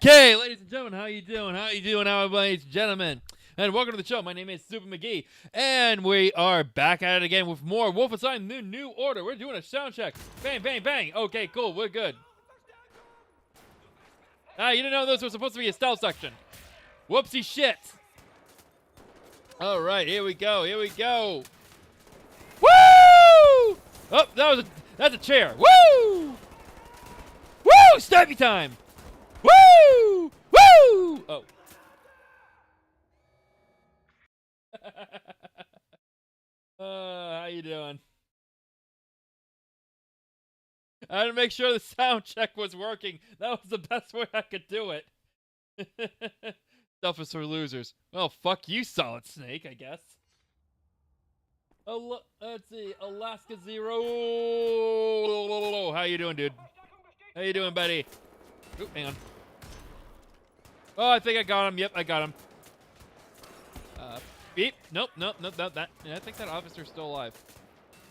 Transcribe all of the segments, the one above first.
Okay, ladies and gentlemen, how you doing? How you doing, ladies and gentlemen? And welcome to the show. My name is SuperMcGee, and we are back at it again with more Wolfenstein The New Order. We're doing a sound check. Bang, bang, bang. Okay, cool. We're good. Ah, you didn't know those were supposed to be a stealth section. Whoopsie shit. All right, here we go. Here we go. Woo! Oh, that's a chair. Woo! Woo! Snappy time. Woo! Woo! Oh. How you doing? I had to make sure the sound check was working. That was the best way I could do it. Stuff is for losers. Well, fuck you, Solid Snake, I guess. Let's see. Alaska Zero. How you doing, dude? How you doing, buddy? Oop, hang on. Oh, I think I got him. Yep, I got him. Beep. Nope. I think that officer's still alive.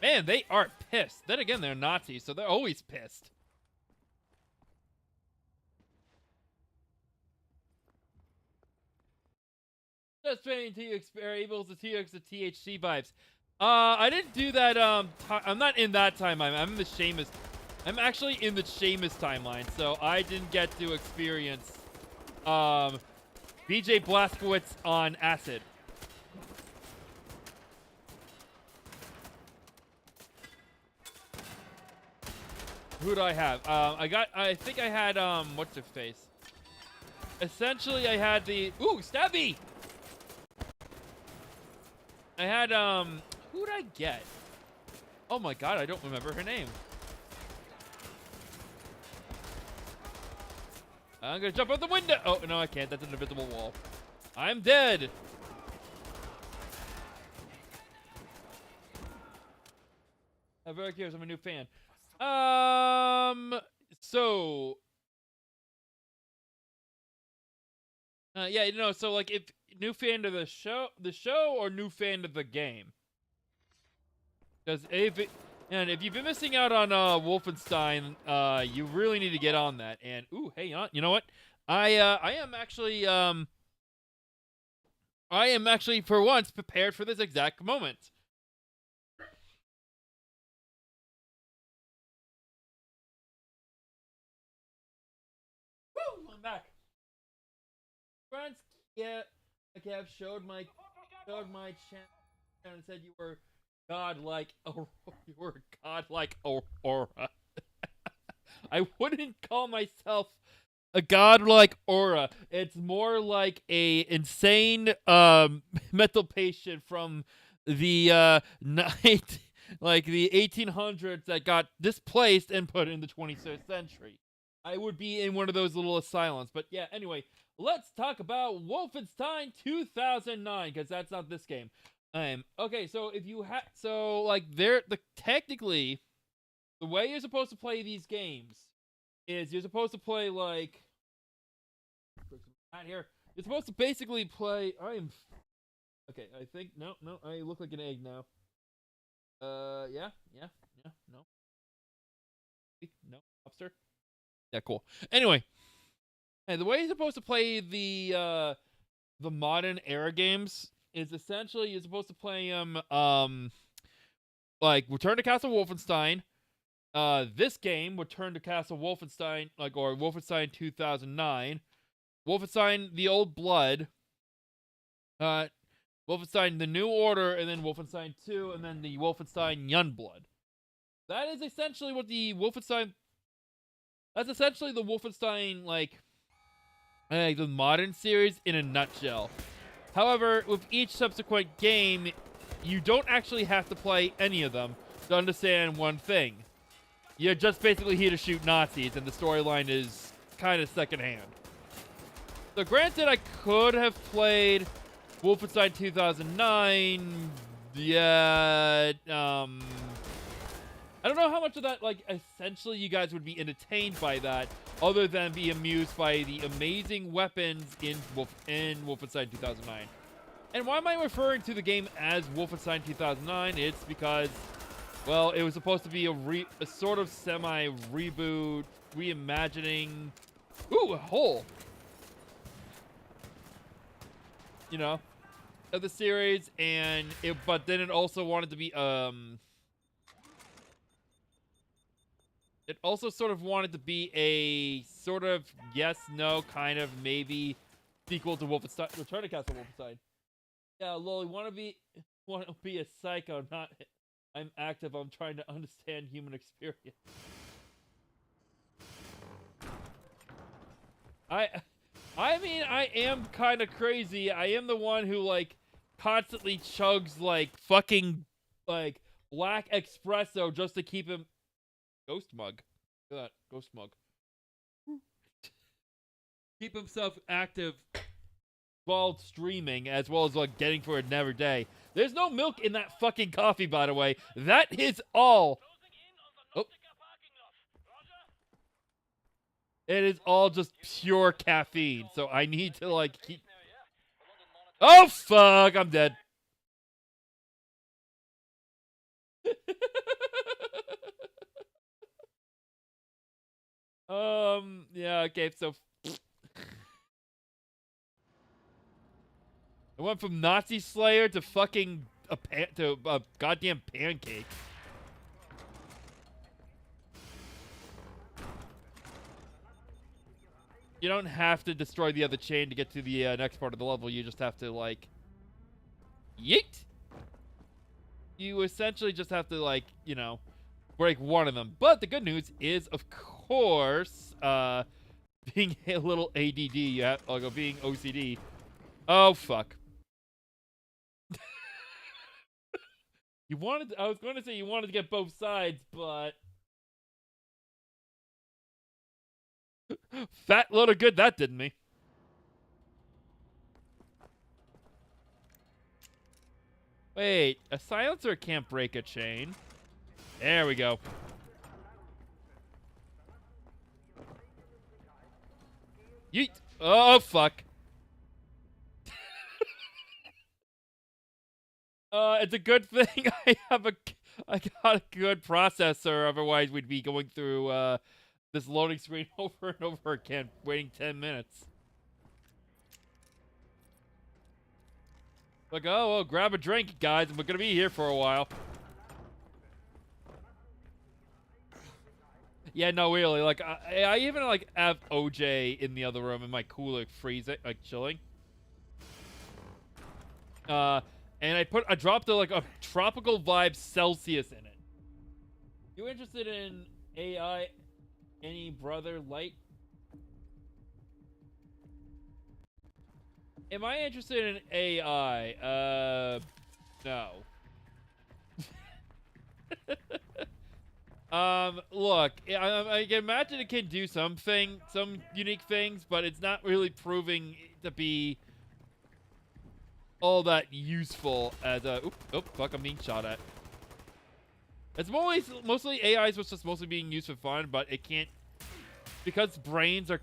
Man, they are pissed. Then again, they're Nazis, so they're always pissed. Just trying to able to TX the THC vibes. I didn't do that. I'm not in that timeline. I'm in the Seamus. I'm actually in the Seamus timeline, so I didn't get to experience BJ Blazkowicz on acid. Who do I have? I think I had, what's her face? Essentially, I had the, ooh, Stabby! I had, who did I get? Oh my god, I don't remember her name. I'm gonna jump out the window! Oh, no, I can't. That's an invisible wall. I'm dead! I'm very curious. I'm a new fan. So... yeah, you know, so, like, if new fan to the show or new fan to the game? Because if you've been missing out on Wolfenstein, you really need to get on that. And ooh, hey, you know what? I am actually for once prepared for this exact moment. Woo! I'm back. Friends, yeah, okay, I've showed my channel and said you were godlike. Oh, you were godlike aura. I wouldn't call myself a godlike aura. It's more like a insane mental patient from the like the 1800s that got displaced and put in the 21st century. I would be in one of those little asylums. But yeah, anyway, let's talk about Wolfenstein 2009, because that's not this game. Okay, so if you technically, the way you're supposed to play these games is you're supposed to play like, not here. You're supposed to basically play. Okay. I think no. I look like an egg now. Yeah. No. Lobster. Yeah, cool. Anyway, the way you're supposed to play the modern era games is essentially you're supposed to play them like Return to Castle Wolfenstein. This game, Return to Castle Wolfenstein, or Wolfenstein 2009, Wolfenstein The Old Blood, Wolfenstein The New Order, and then Wolfenstein 2, and then the Wolfenstein Youngblood. That is essentially what the Wolfenstein. That's essentially the Wolfenstein, the modern series in a nutshell. However, with each subsequent game, you don't actually have to play any of them to understand one thing. You're just basically here to shoot Nazis, and the storyline is kind of secondhand. So granted, I could have played Wolfenstein 2009, yeah, I don't know how much of that, essentially you guys would be entertained by that, other than be amused by the amazing weapons in Wolfenstein 2009. And why am I referring to the game as Wolfenstein 2009? It's because, well, it was supposed to be a sort of semi-reboot, reimagining. Ooh, a hole. you know, of the series, and but then it also wanted to be it also sort of wanted to be a sort of yes, no, kind of maybe sequel to Wolfenstein, Return to Castle Wolfenstein. Yeah, lol, want to be a psycho, not I'm active. I'm trying to understand human experience. I mean, I am kind of crazy. I am the one who like constantly chugs like fucking like black espresso just to keep him ghost mug. Look at that ghost mug. Keep himself active while streaming, as well as like getting for another day. There's no milk in that fucking coffee, by the way. That is all. Oh. It is all just pure caffeine, so I need to like keep. Oh fuck! I'm dead. Yeah. Okay. So I went from Nazi Slayer to fucking a goddamn pancake. You don't have to destroy the other chain to get to the next part of the level. You just have to, like... Yeet! You essentially just have to, like, you know, break one of them. But the good news is, of course, being a little ADD, you have, like, being OCD. Oh, fuck. I was going to say you wanted to get both sides, but... Fat load of good that did me. Wait, a silencer can't break a chain. There we go. Yeet. Oh, fuck. It's a good thing I got a good processor, otherwise we'd be going through, this loading screen over and over again, waiting 10 minutes. Like, oh, well, grab a drink, guys. We're gonna be here for a while. Yeah, no, really. Like, I even, like, have OJ in the other room in my cooler, freezing, like, chilling. And I dropped like a tropical vibe Celsius in it. You interested in AI? Any brother light? Am I interested in AI? No. Look, I can imagine it can do some unique things, but it's not really proving to be all that useful as a... fuck, I'm being shot at. It's mostly AI is just mostly being used for fun, but it can't... Because brains are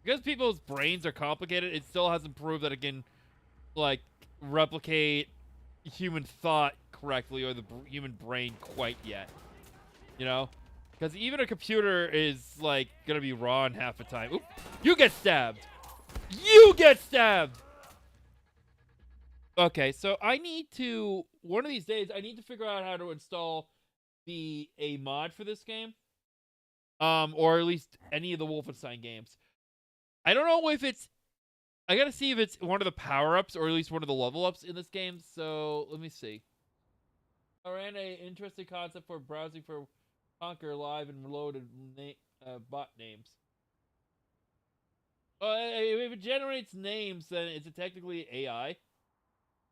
because people's brains are complicated, it still hasn't proved that it can, like, replicate human thought correctly or the human brain quite yet. You know? Because even a computer is, like, gonna be raw in half the time. Oop, you get stabbed! You get stabbed! Okay, so I need to... One of these days, I need to figure out how to install a mod for this game. Or at least any of the Wolfenstein games. I don't know if it's... I gotta see if it's one of the power-ups or at least one of the level-ups in this game. So, let me see. I ran an interesting concept for browsing for Conquer Live and reloaded bot names. If it generates names, then it's technically AI.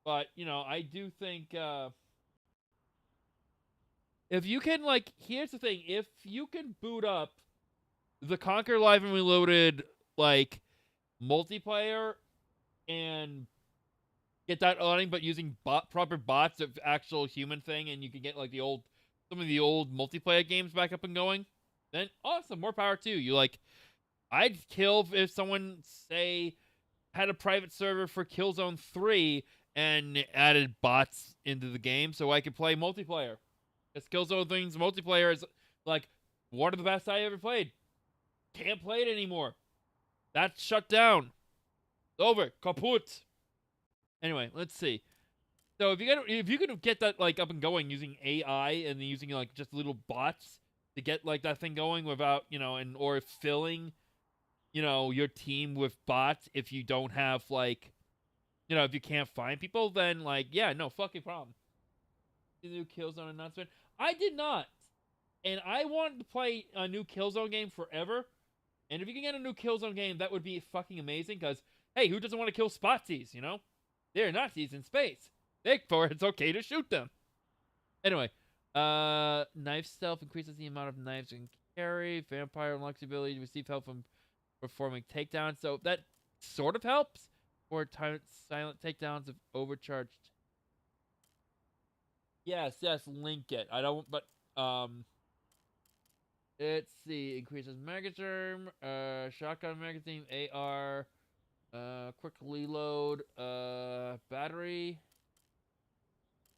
But, you know, I do think... if you can, like... Here's the thing. If you can boot up the Conquer Live and Reloaded, like, multiplayer and get that running, but using proper bots of actual human thing, and you can get, like, some of the old multiplayer games back up and going, then awesome, more power to you. Like, I'd kill if someone, say, had a private server for Killzone 3 and added bots into the game so I could play multiplayer. Because Killzone 3's multiplayer is, like, one of the best I ever played. Can't play it anymore. That's shut down. Over. Kaput. Anyway, let's see. So if you could get that like up and going using AI and then using like just little bots to get like that thing going without, and or filling, your team with bots if you don't have like, if you can't find people, then like, yeah, no fucking problem. The new Killzone announcement. I did not. And I wanted to play a new Killzone game forever. And if you can get a new Killzone game, that would be fucking amazing. Because, hey, who doesn't want to kill Spotsies, They're Nazis in space. Therefore, it's okay to shoot them. Anyway, knife stealth increases the amount of knives you can carry. Vampire unlocks the ability to receive help from performing takedowns. So that sort of helps. Or silent takedowns of overcharged. Yes, link it. I don't, but, let's see. Increases magazine, shotgun magazine, AR, quick reload, battery,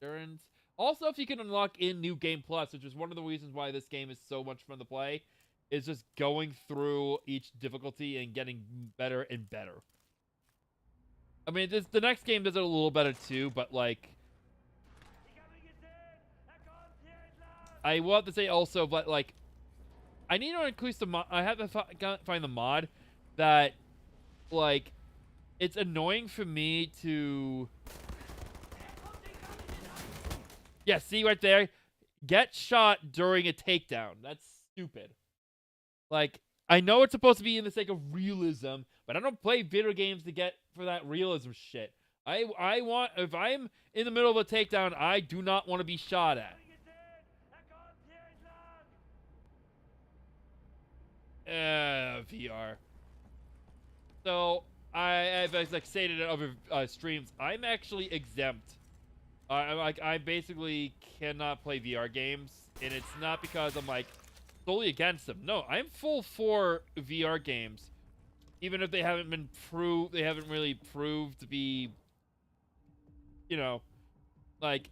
endurance. Also, if you can unlock in New Game Plus, which is one of the reasons why this game is so much fun to play, is just going through each difficulty and getting better and better. I mean, the next game does it a little better too, but like, I will have to say also, but like, I need to increase the mod. I have to find the mod that, like, it's annoying for me to. Yeah, see right there? Get shot during a takedown. That's stupid. Like, I know it's supposed to be in the sake of realism, but I don't play video games to get for that realism shit. I want, if I'm in the middle of a takedown, I do not want to be shot at. VR. So, as I stated in other streams, I'm actually exempt. I basically cannot play VR games, and it's not because I'm like solely against them. No, I'm full for VR games, even if they haven't been proved. They haven't really proved to be, like,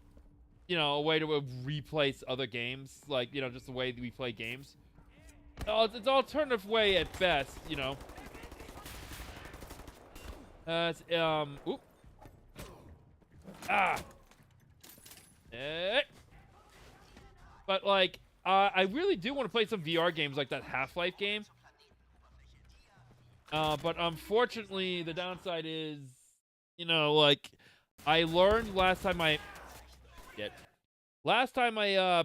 a way to replace other games, like just the way that we play games. It's an alternative way at best, Oop. Ah. But like, I really do want to play some VR games like that Half-Life game. But unfortunately, the downside is, like, I learned last time I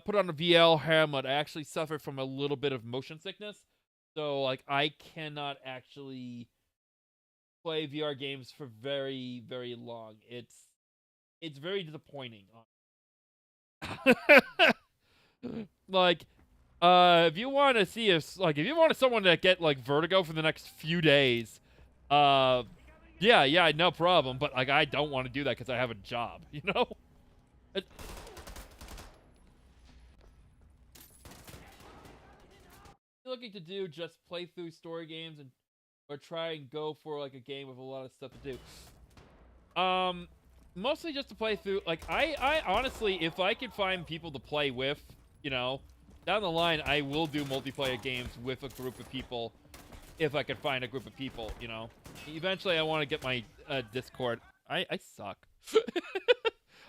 put on a VL helmet, I actually suffered from a little bit of motion sickness. So like, I cannot actually play VR games for very, very long. It's very disappointing. Like, if you want to see if you want someone to get like vertigo for the next few days, yeah, no problem. But like, I don't want to do that because I have a job, Looking to do just play through story games or try and go for like a game with a lot of stuff to do. Mostly just to play through. Like, I honestly, if I could find people to play with, down the line, I will do multiplayer games with a group of people if I could find a group of people, Eventually, I want to get my Discord. I suck.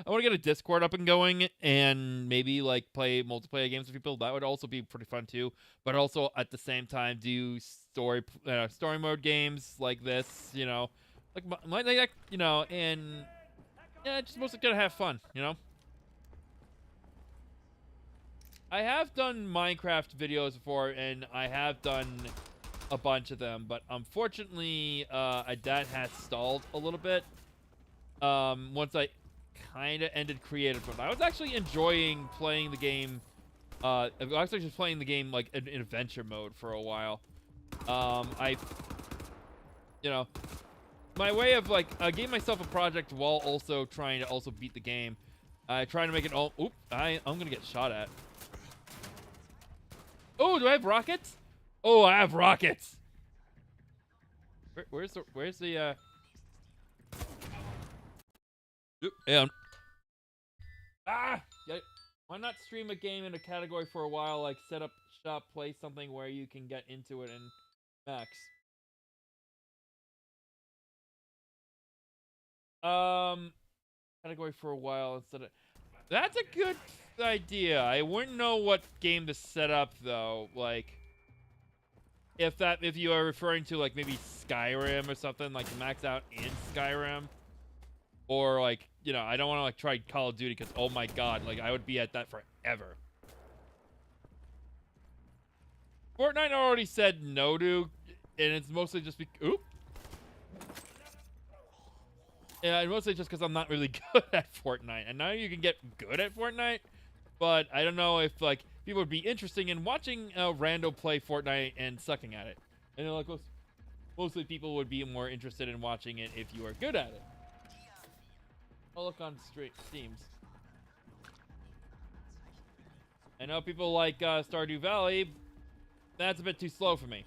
I want to get a Discord up and going and maybe, like, play multiplayer games with people. That would also be pretty fun, too. But also, at the same time, do story mode games like this, Like, and... Yeah, just mostly gonna have fun, I have done Minecraft videos before, and I have done a bunch of them, but unfortunately, that has stalled a little bit. Once I kind of ended creative mode. I was actually enjoying playing the game. I was actually just playing the game like in adventure mode for a while. My way of like, I gave myself a project while also trying to beat the game. Trying to make it all. Oop! I'm gonna get shot at. Oh, do I have rockets? Oh, I have rockets. Where's the Oop, yeah. Ah! Why not stream a game in a category for a while, like set up shop, play something where you can get into it and max. Category for a while instead of. That's a good idea. I wouldn't know what game to set up though. Like, if you are referring to like maybe Skyrim or something, like max out in Skyrim, or like I don't want to like try Call of Duty because oh my god, like I would be at that forever. Fortnite already said no to, and it's mostly just oop. Yeah, mostly just because I'm not really good at Fortnite. And now you can get good at Fortnite, but I don't know if like people would be interested in watching rando play Fortnite and sucking at it. And like mostly people would be more interested in watching it if you are good at it. I'll look on Steams. I know people like Stardew Valley. That's a bit too slow for me.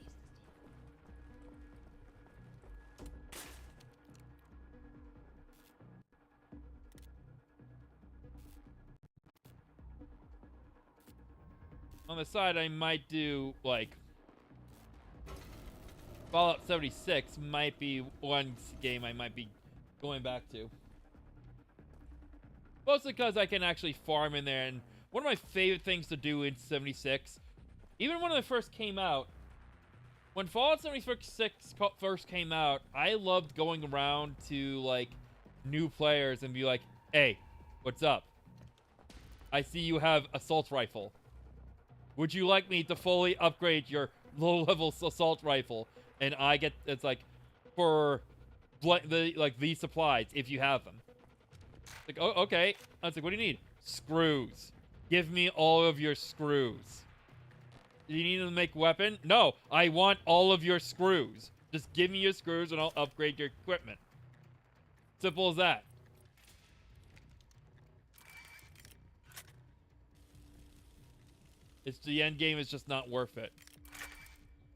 On the side, I might do like Fallout 76 might be one game I might be going back to. Mostly because I can actually farm in there, and one of my favorite things to do in 76, even when it first came out, when Fallout 76 first came out, I loved going around to like new players and be like, hey, what's up? I see you have assault rifle. Would you like me to fully upgrade your low-level assault rifle? And I get, it's like, for these supplies, if you have them. Like, oh, okay. I was like, what do you need? Screws. Give me all of your screws. Do you need them to make weapon? No, I want all of your screws. Just give me your screws and I'll upgrade your equipment. Simple as that. It's the end game is just not worth it.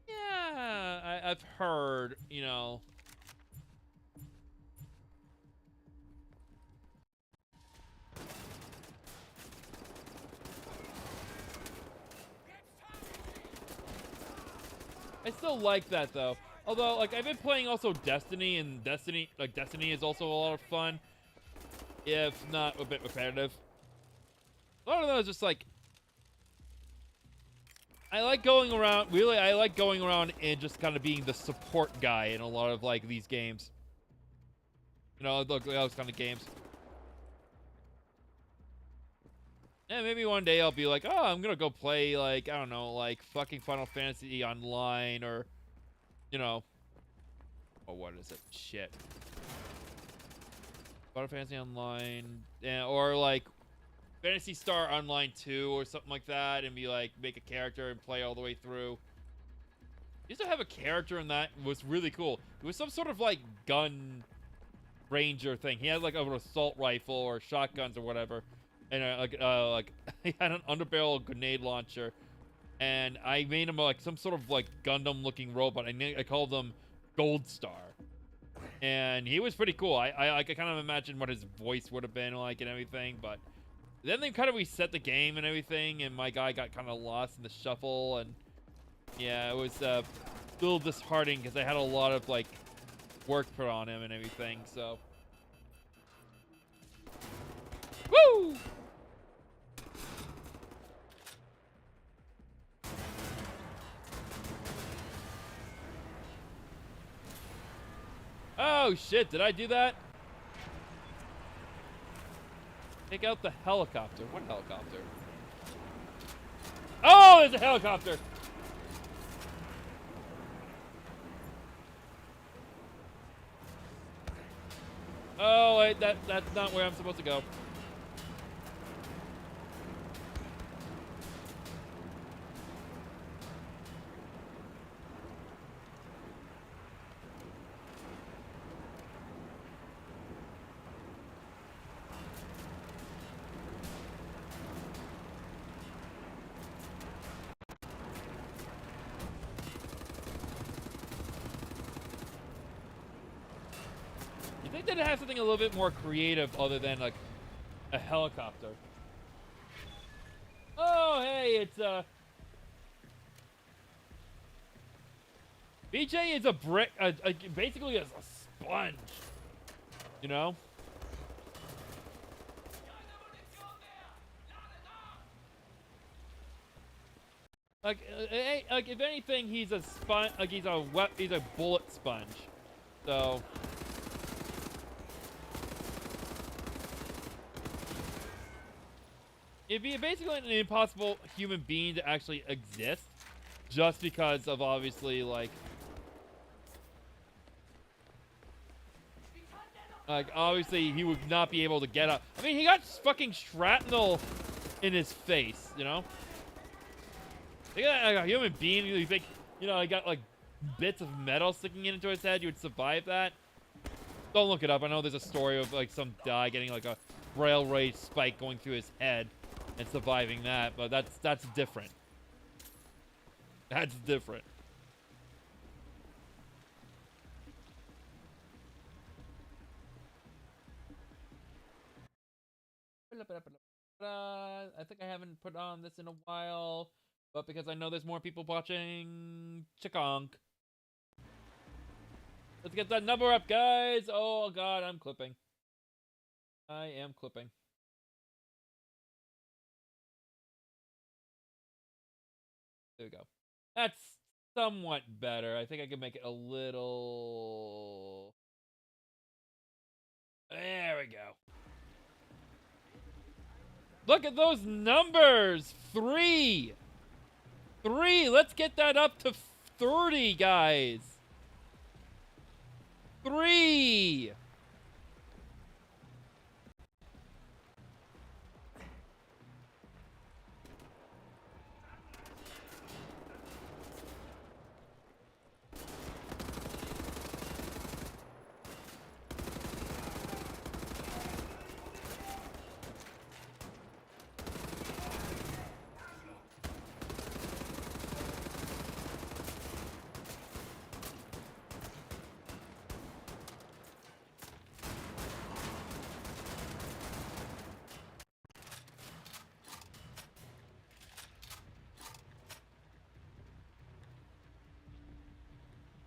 Yeah, I've heard, I still like that though. Although, like, I've been playing also Destiny, and Destiny is also a lot of fun, if not a bit repetitive. A lot of those just like, I like going around. Really, I like going around and just kind of being the support guy in a lot of like these games. Those kind of games. Yeah, maybe one day I'll be like, oh, I'm gonna go play like, I don't know, like fucking Final Fantasy Online, or, oh, what is it? Shit. Final Fantasy Online, yeah, or like Phantasy Star Online 2 or something like that, and be like, make a character and play all the way through. Used to have a character in that. It was really cool. It was some sort of like gun ranger thing. He had like an assault rifle or shotguns or whatever, and like he had an underbarrel grenade launcher, and I made him like some sort of like Gundam looking robot. I called him Gold Star, and he was pretty cool. I kind of imagined what his voice would have been like and everything, but then they kind of reset the game and everything, and my guy got kind of lost in the shuffle, and yeah, it was a little disheartening because I had a lot of like work put on him and everything. So, woo! Oh shit! Did I do that? Take out the helicopter. What helicopter? Oh, there's a helicopter! Oh, wait, that's not where I'm supposed to go. You think they'd have something a little bit more creative other than like a helicopter? Oh, hey, it's BJ is a brick, basically a sponge, you know? Like if anything, he's a sponge. Like he's a bullet sponge. So. It'd be basically an impossible human being to actually exist, just because of obviously like obviously he would not be able to get up. I mean, he got fucking shrapnel in his face, you know. Like a human being, you think, you know, he got like bits of metal sticking into his head, you would survive that. Don't look it up. I know there's a story of like some guy getting like a railway spike going through his head and surviving that, but that's different. That's different. I think I haven't put on this in a while, but because I know there's more people watching, chikonk. Let's get that number up, guys. Oh god, I'm clipping. I am clipping. There we go. That's somewhat better. I think I can make it a little... There we go. Look at those numbers! 3! 3! Let's get that up to 30, guys! 3!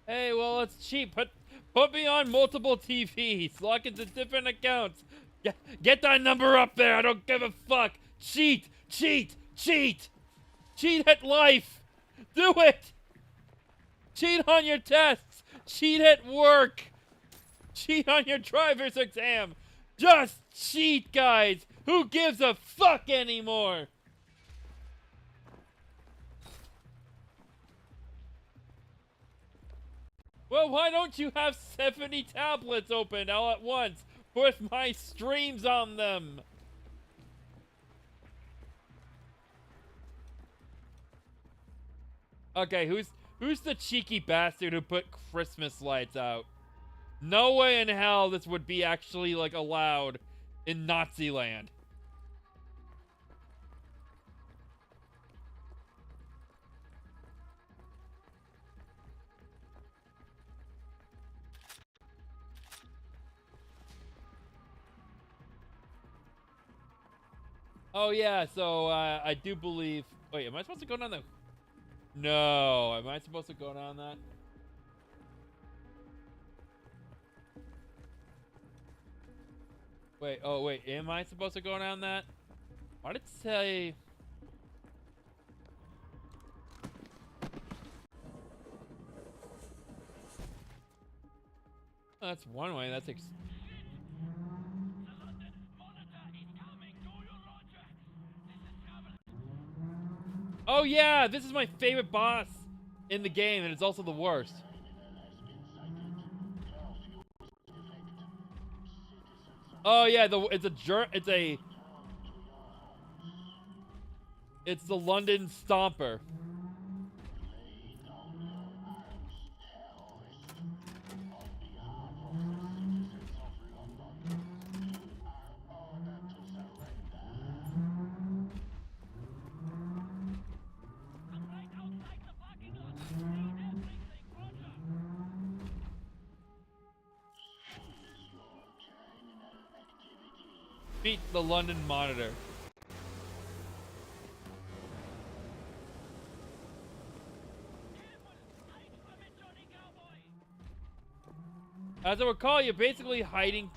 Hey, well, it's cheap. Put me on multiple TVs. Log into different accounts. Get that number up there. I don't give a fuck. Cheat. Cheat. Cheat. Cheat at life. Do it. Cheat on your tests. Cheat at work. Cheat on your driver's exam. Just cheat, guys. Who gives a fuck anymore? Well, why don't you have 70 tablets open all at once with my streams on them? Okay, who's the cheeky bastard who put Christmas lights out? No way in hell this would be actually like allowed in Nazi land. Oh yeah, so I do believe. Wait, am I supposed to go down the? No, am I supposed to go down that? Wait, oh wait, am I supposed to go down that? Why did it say? Oh, that's one way. That's Oh yeah, this is my favorite boss in the game, and it's also the worst. Oh yeah, it's the London Stomper. Beat the London Monitor. As I recall, you're basically hiding.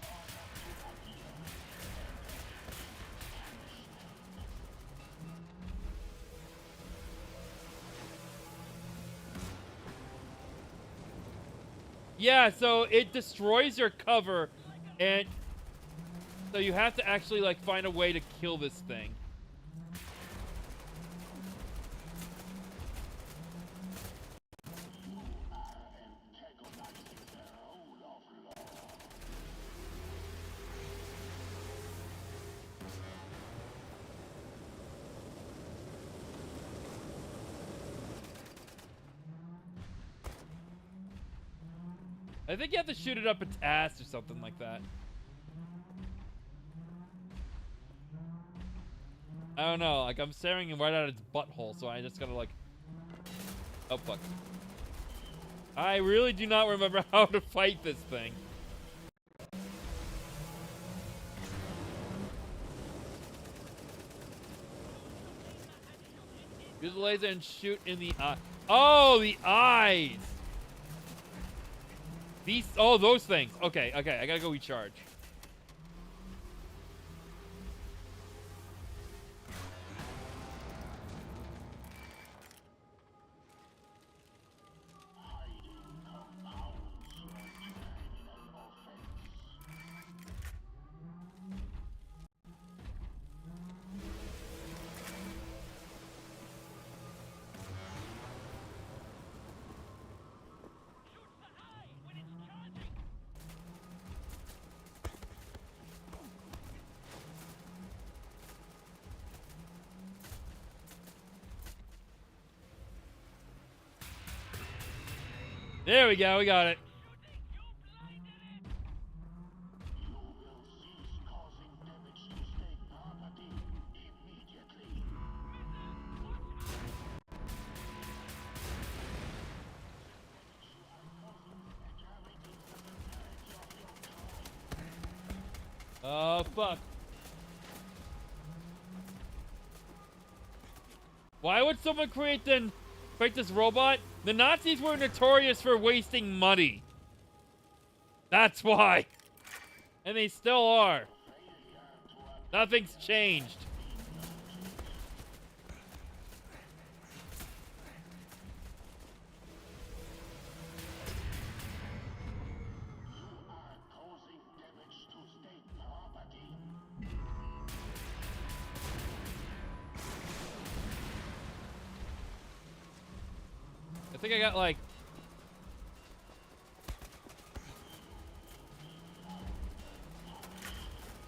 Yeah, so it destroys your cover, and so you have to actually like find a way to kill this thing. I think you have to shoot it up its ass or something like that. I don't know, like I'm staring right at its butthole, so I just gotta like... Oh, fuck. I really do not remember how to fight this thing. Use the laser and shoot in the eye. Oh, the eyes! These, oh, those things. Okay, okay, I gotta go recharge. There we go, we got it. Oh, fuck. Why would someone create this robot? The Nazis were notorious for wasting money. That's why. And they still are. Nothing's changed. I think I got like...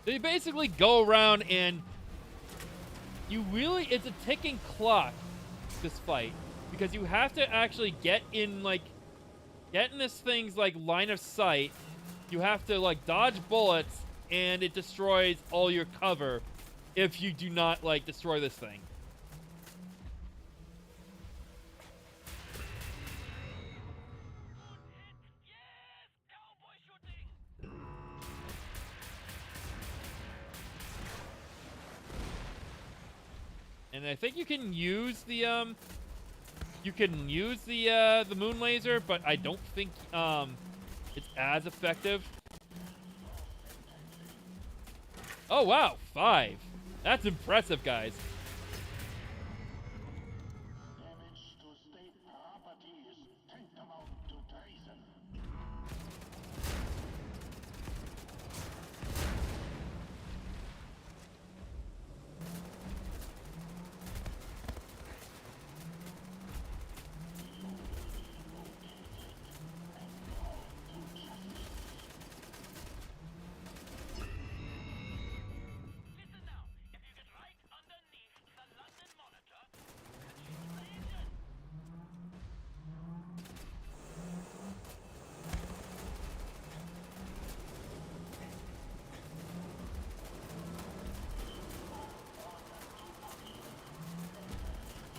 They basically go around and you really, it's a ticking clock, this fight, because you have to actually get in this thing's like line of sight. You have to like dodge bullets and it destroys all your cover if you do not like destroy this thing. And I think you can use the moon laser, but I don't think it's as effective. Oh wow, 5. That's impressive, guys.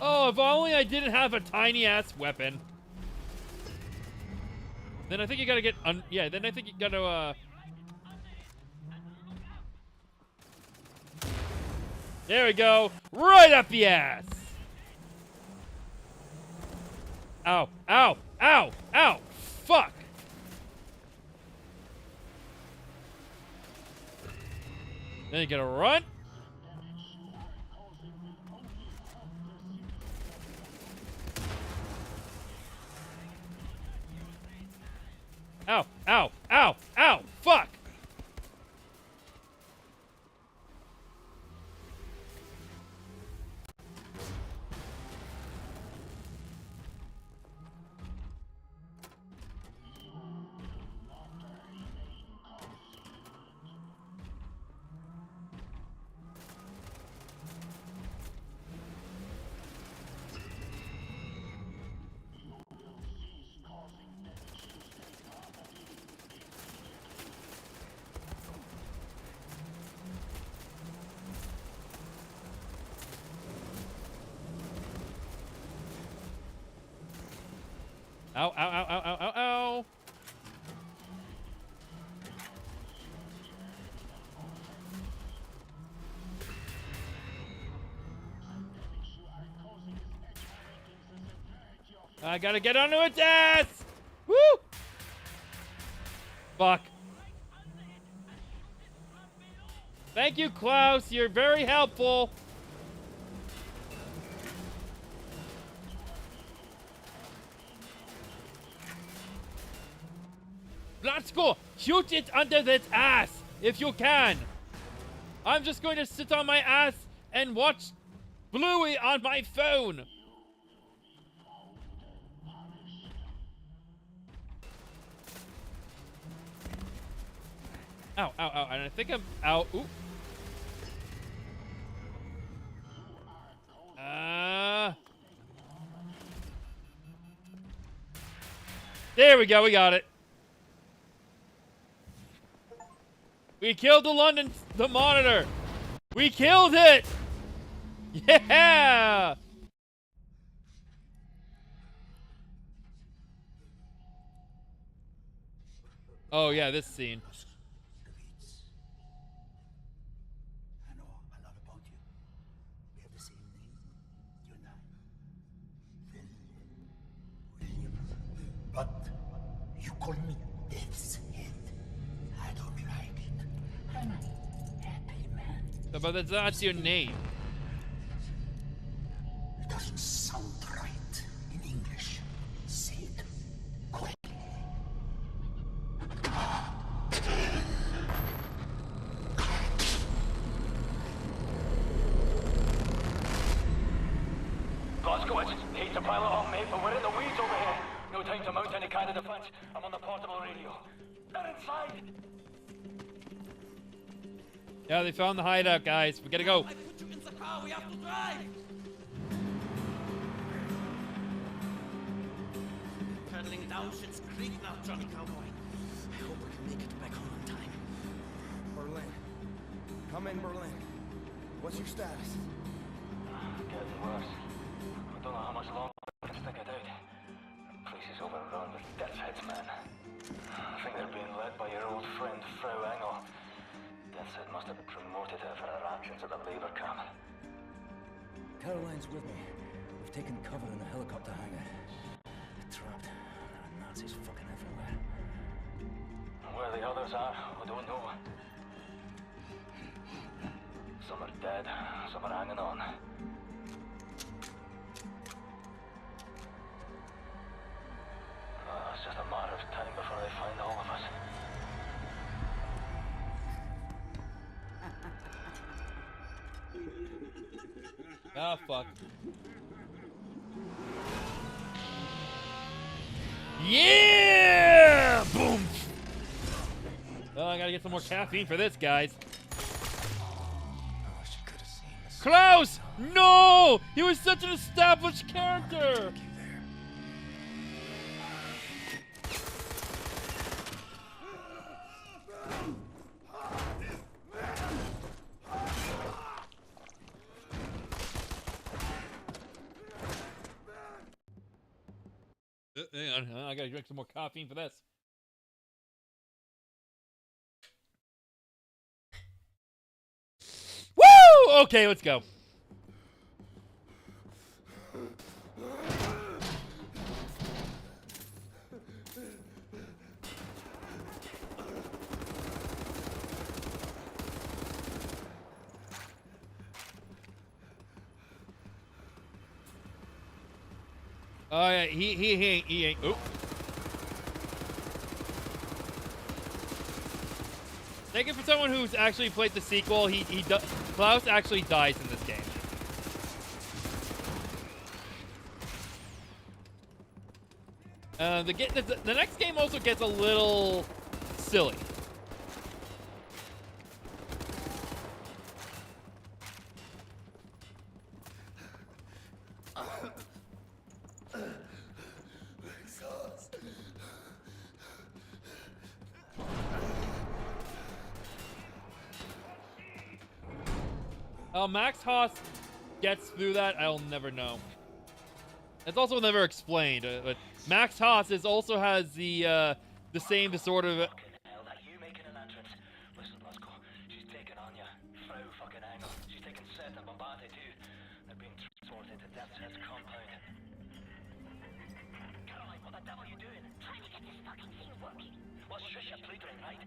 Oh, if only I didn't have a tiny-ass weapon. Then I think you gotta get... yeah, then I think you gotta, There we go. Right up the ass. Ow, ow, ow, ow. Fuck. Then you gotta run. Ow, ow, ow, ow, fuck! Ow, ow, ow, ow, ow, ow, ow. I gotta get onto its ass! Woo! Fuck. Thank you, Klaus. You're very helpful. Blatsko, shoot it under its ass if you can. I'm just going to sit on my ass and watch Bluey on my phone. Ow, ow, ow. And I think I'm out. Ooh. There we go. We got it. We killed the monitor. We killed it. Yeah. Oh, yeah, this scene. I know a lot about you. We have the same name, you and I. William. But you call me Death's Head. I don't like it. I'm a happy man. But that's your name. It doesn't sound right in English. Say it quickly. Glasgow, hate to pile it on, mate, but we're in the weeds over here. No time to mount any kind of defense. I'm on the portable radio. They're inside! Yeah, they found the hideout, guys. We gotta go. I put you in the car. We have to drive. Paddling down Schitt's Creek now, Johnny Cowboy. I hope we can make it back home on time. Berlin. Come in, Berlin. What's your status? Getting worse. I don't know how much longer I can stick it out. The place is overrun with death's heads, man. I think they're being led by your old friend, Frau Engel. Death's head must have promoted her for her actions at the labor camp. Caroline's with me. We've taken cover in the helicopter hangar. We're trapped. There are Nazis fucking everywhere. Where the others are, we don't know. Some are dead, some are hanging on. It's just a matter of time before they find all of us. Ah, fuck. Yeah! Boom! Oh, I gotta get some more caffeine for this, guys. Klaus! No! He was such an established character! Hang on, I gotta drink some more caffeine for this. Woo! Okay, let's go. Oh yeah, he ain't. Oop. Take it for someone who's actually played the sequel. Klaus actually dies in this game. The next game also gets a little silly. How Max Haas gets through that, I'll never know. It's also never explained. But Max Haas also has the same disorder. Hell, that you making an entrance? Listen, Blasco, she's taken Anya, Frau fucking Engel. She's taken Seth and Bombate too. They're being transported to Death's Head's compound. Caroline, what the devil are you doing? Trying to get this fucking thing working. Well, shush, you're pleading, right?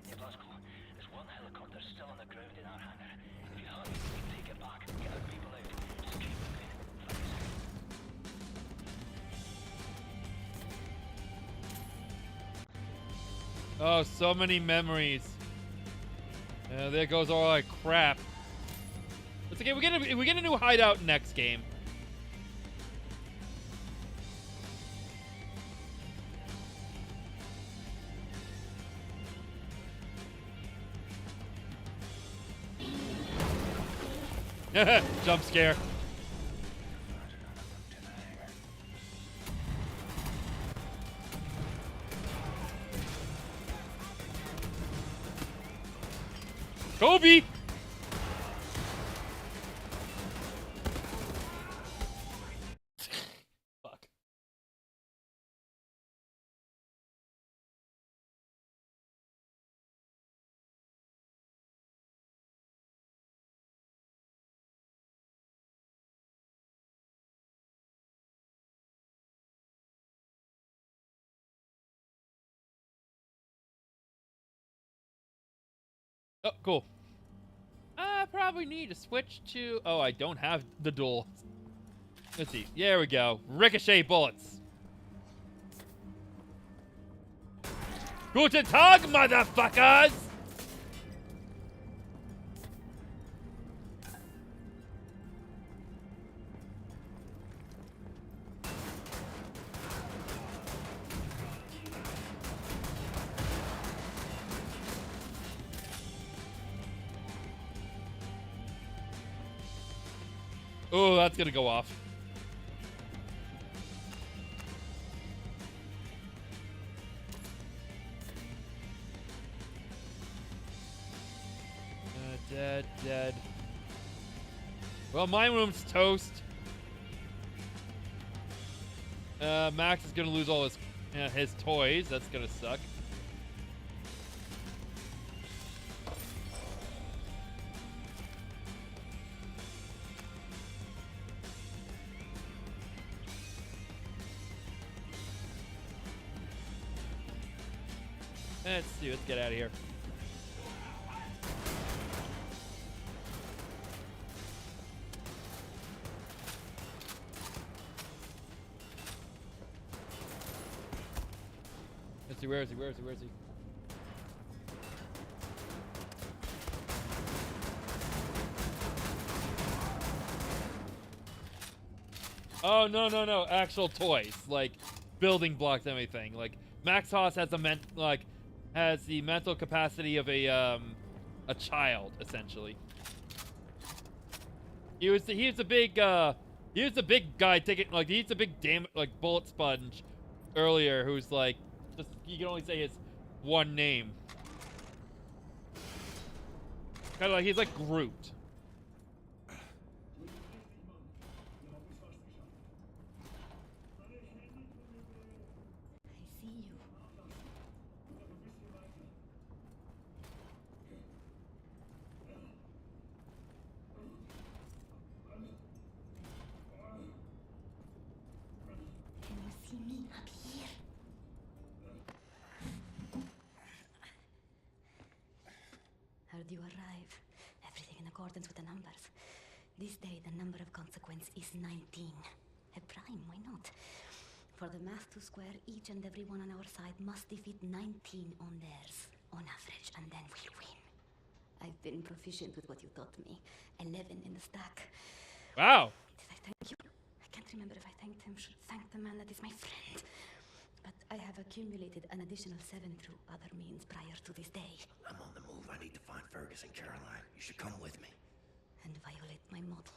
Hey, Blasco, there's one helicopter still on the ground in our hangar. If you hurry, we can take it back and get our people out. Just keep moving. Thanks. Oh, so many memories. There goes all that crap. It's okay. We get a new hideout next game. Jump scare. Kobe! Fuck. Oh, cool. I probably need to switch to... Oh, I don't have the duel. Let's see. There we go. Ricochet bullets. Guten Tag, motherfuckers! Oh, that's gonna go off. Dead. Well, my room's toast. Max is gonna lose all his toys. That's gonna suck. Let's see. Let's get out of here. Let's see. Where is he? Where is he? Where is he? Oh, no. Actual toys. Like, building blocks and everything. Like, Max Haas has has the mental capacity of a child, essentially. He was the big guy taking, like, he's the big bullet sponge earlier, who's like, just, you can only say his one name. Kind of like, he's like Groot. Heard you arrive. Everything in accordance with the numbers. This day, the number of consequence is 19. A prime, why not? For the math to square, each and every one on our side must defeat 19 on theirs. on average, and then we'll win. I've been proficient with what you taught me. 11 in the stack. Wow. Did I thank you? I can't remember if I thanked him. Should thank the man that is my friend. But I have accumulated an additional 7 through other means prior to this day. I'm on the move. I need to find Fergus and Caroline. You should come with me. And violate my model.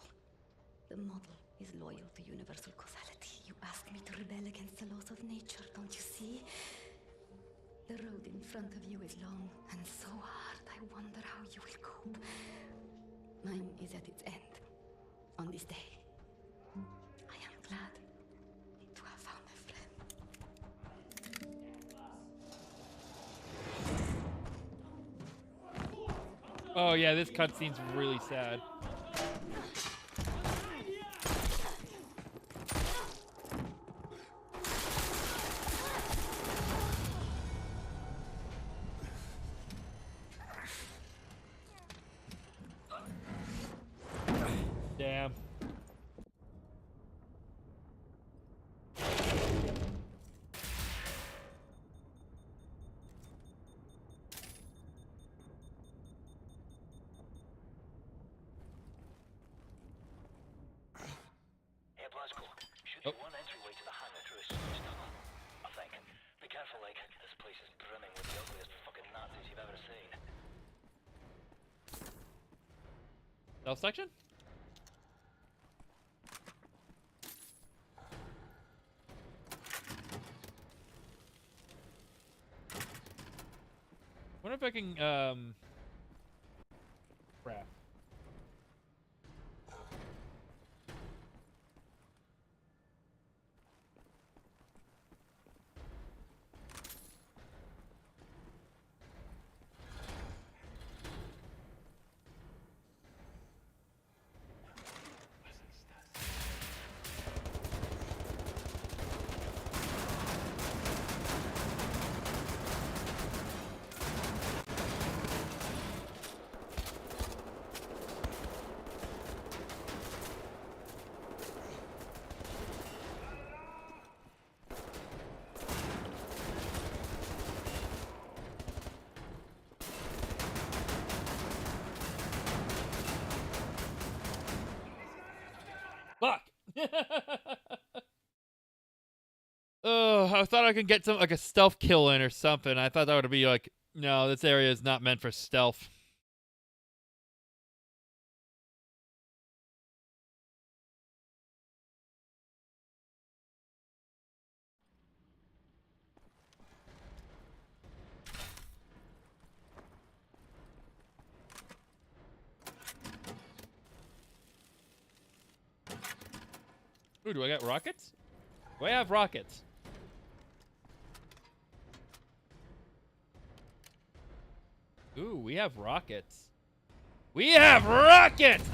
The model is loyal to universal causality. You ask me to rebel against the laws of nature, don't you see? The road in front of you is long and so hard. I wonder how you will cope. Mine is at its end. On this day. I am glad to have found a friend. Oh yeah, this cutscene's really sad. Damn. Hey, Blasco. Should be one entryway to the hangar through a sewage tunnel. I think. Be careful, like, this place is brimming with the ugliest fucking Nazis you've ever seen. Stealth section? Wonder if I can, crap. Fuck! Oh, I thought I could get some like a stealth kill in or something. I thought that would be like, no, this area is not meant for stealth. Ooh, do I got rockets? Do I have rockets? Ooh, we have rockets. We have rockets!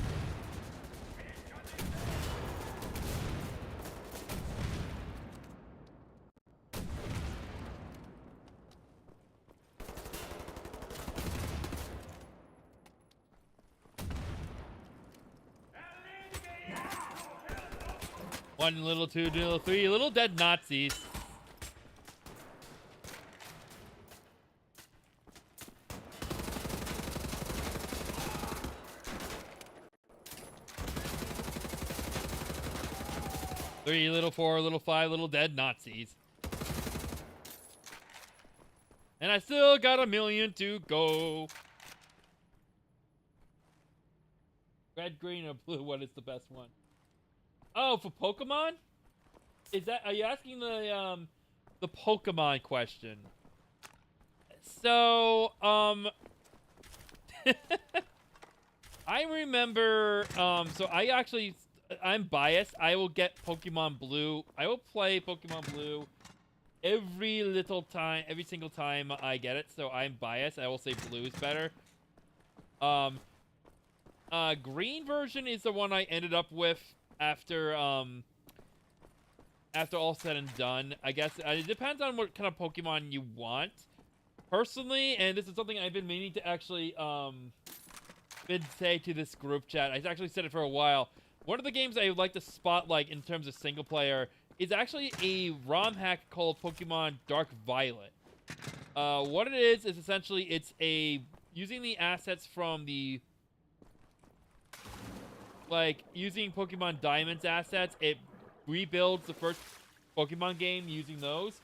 One little, two little, three little dead Nazis. Three little, four little, five little dead Nazis. And I still got 1,000,000 to go. Red, green, or blue, what is the best one? Oh, for Pokemon? Are you asking the Pokemon question? So, I remember, so I'm biased. I will get Pokemon Blue. I will play Pokemon Blue every single time I get it. So I'm biased. I will say Blue is better. Green version is the one I ended up with after all said and done. I guess it depends on what kind of Pokemon you want. Personally, and this is something I've been meaning to actually say to this group chat. I actually said it for a while. One of the games I would like to spotlight in terms of single player is actually a ROM hack called Pokemon Dark Violet. What it is essentially it's a using the assets from the using Pokemon Diamond's assets. It rebuilds the first Pokemon game using those,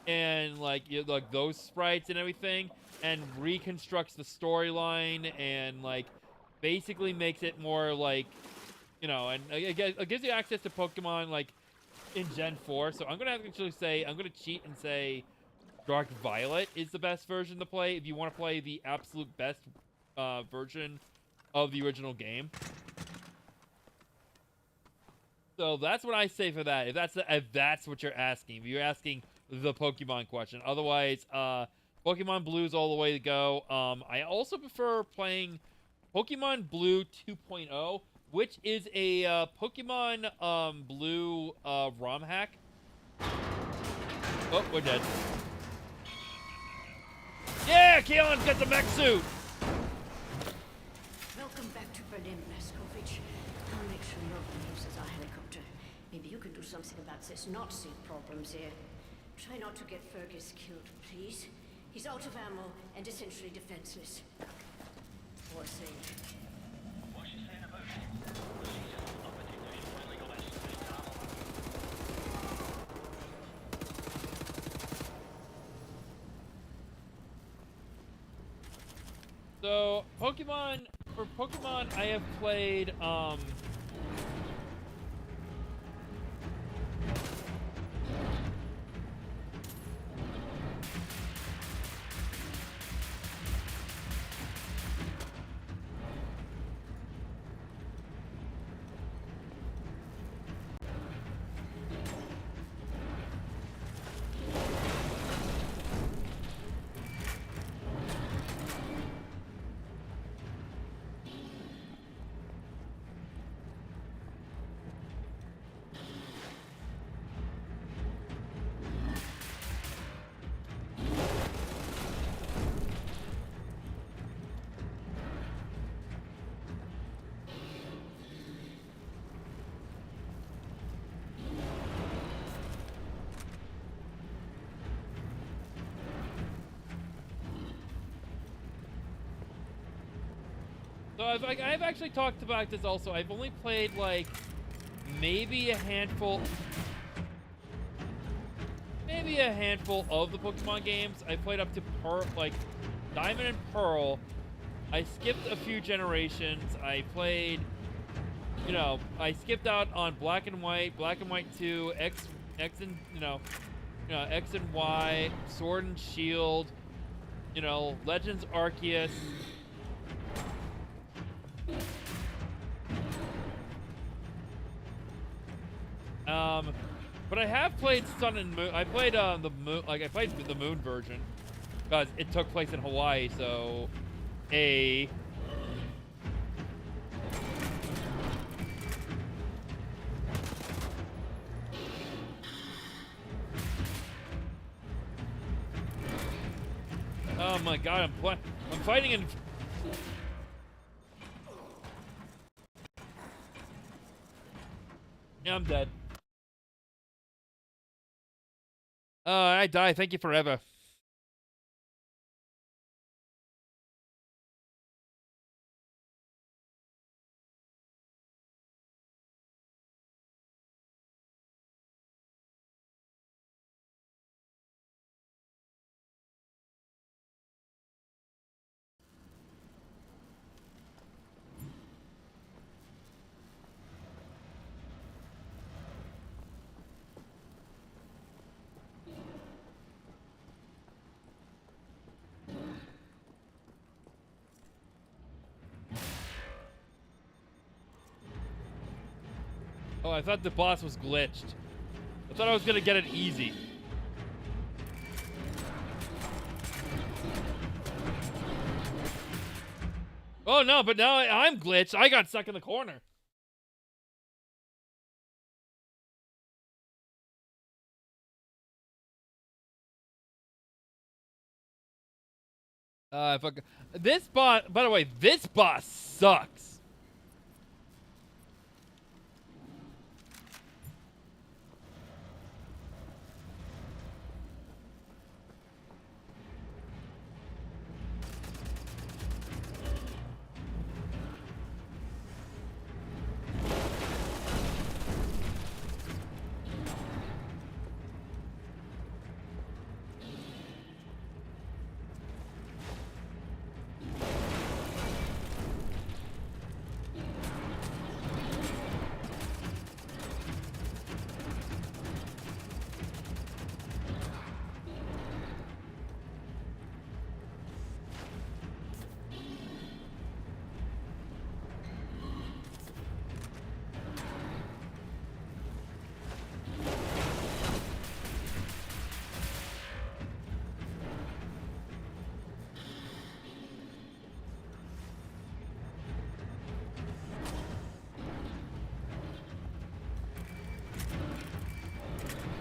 and like those sprites and everything, and reconstructs the storyline and like basically makes it more like, you know, and it gives you access to Pokemon like in Gen 4. So I'm gonna actually say I'm gonna cheat and say Dark Violet is the best version to play if you want to play the absolute best version of the original game. So that's what I say for that. If that's what you're asking, if you're asking the Pokemon question. Otherwise, Pokemon Blue's all the way to go. I also prefer playing Pokemon Blue 2.0, which is a Pokemon Blue ROM hack. Oh, we're dead. Yeah, Keelan's got the mech suit. Welcome back to Berlin, Blaskovich. I'll make sure no one uses our helicopter. Maybe you can do something about this Nazi problems here. Try not to get Fergus killed, please. He's out of ammo and essentially defenseless. Poor thing. What's she saying about it? Was she just up at it now she finally got that stupid ammo? So, for Pokemon, I have played, so I've actually talked about this also. I've only played, like, maybe a handful of the Pokemon games. I played up to Diamond and Pearl. I skipped a few generations. I played, you know, I skipped out on Black and White 2, X and X and Y, Sword and Shield, you know, Legends Arceus. But I have played Sun and Moon. I played the Moon, I played the Moon version because it took place in Hawaii. So, oh my God, I'm fighting in. Yeah, I'm dead. I die. Thank you forever. Oh, I thought the boss was glitched. I thought I was gonna get it easy. Oh no, but now I'm glitched. I got stuck in the corner. Fuck. This boss, by the way, this boss sucks.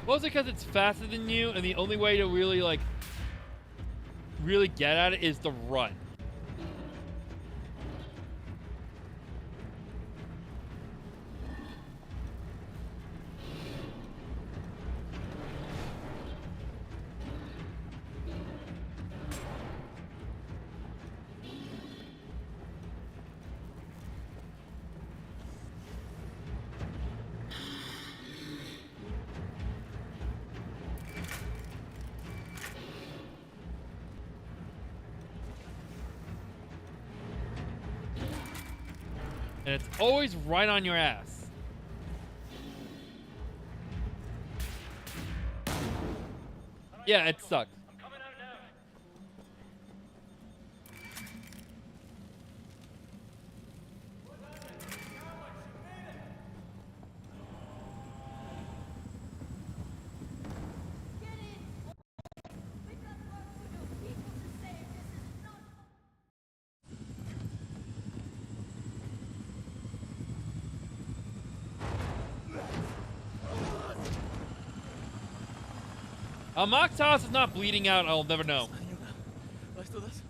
Mostly because it's faster than you, and the only way to really, like, really get at it is to run. And it's always right on your ass. Yeah, it sucks. Moktas is not bleeding out, I'll never know. Weißt du das?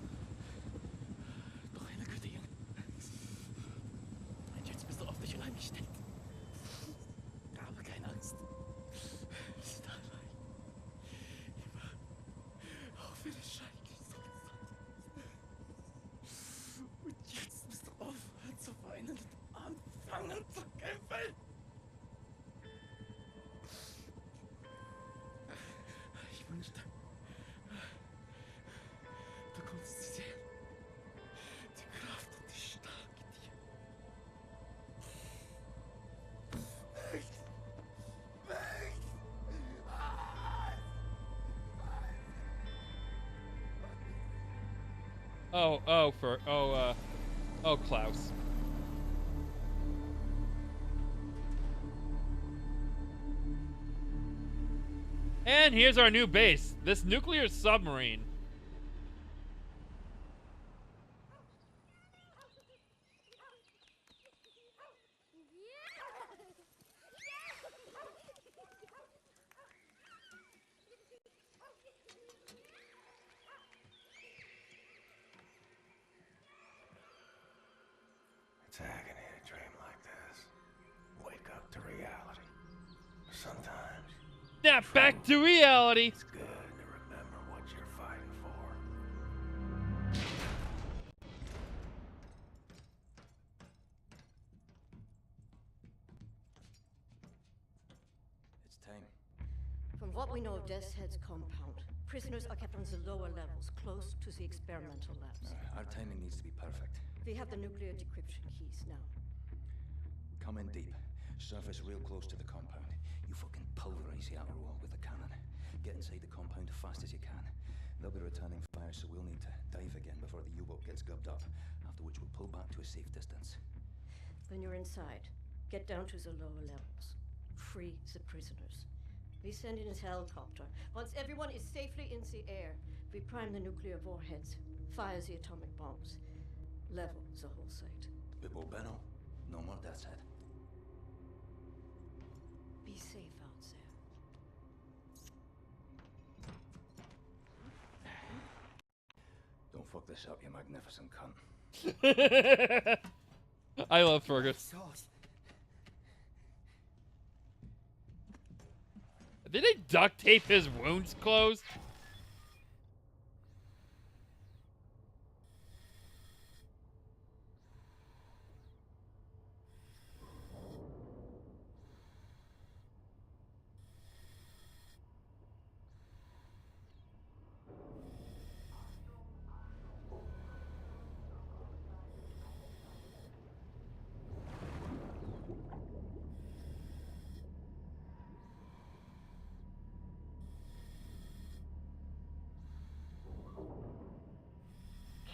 Doch eine gute Junge. Und jetzt bist du auf dich allein gestellt. Aber keine Angst. Ist allein. Immer. Auch wenn es schrecklich ist. Und jetzt musst du aufhören zu weinen und anfangen zu kämpfen. Ich wünschte, du konntest sie sehen. Die Kraft und die Stärke dir. Oh, Klaus. And here's our new base, this nuclear submarine. It's agony to dream like this. Wake up to reality. Sometimes Snap back to reality. it's good to remember what you're fighting for. It's time. From what we know of Death's Head's compound, prisoners are kept on the lower levels, close to the experimental labs. Our timing needs to be perfect. We have the nuclear decryption keys now. Come in deep. Surface real close to the compound. You fucking pulverize the outer wall with the cannon. Get inside the compound as fast as you can. They'll be returning fire, so we'll need to dive again before the U-boat gets gubbed up. After which we'll pull back to a safe distance. When you're inside, get down to the lower levels. Free the prisoners. We send in a helicopter. Once everyone is safely in the air, we prime the nuclear warheads, fire the atomic bombs, level the whole site. Bibbo Benno. No more Death's Head. Be safe out there. Don't fuck this up, you magnificent cunt. I love Fergus. Did they duct tape his wounds closed?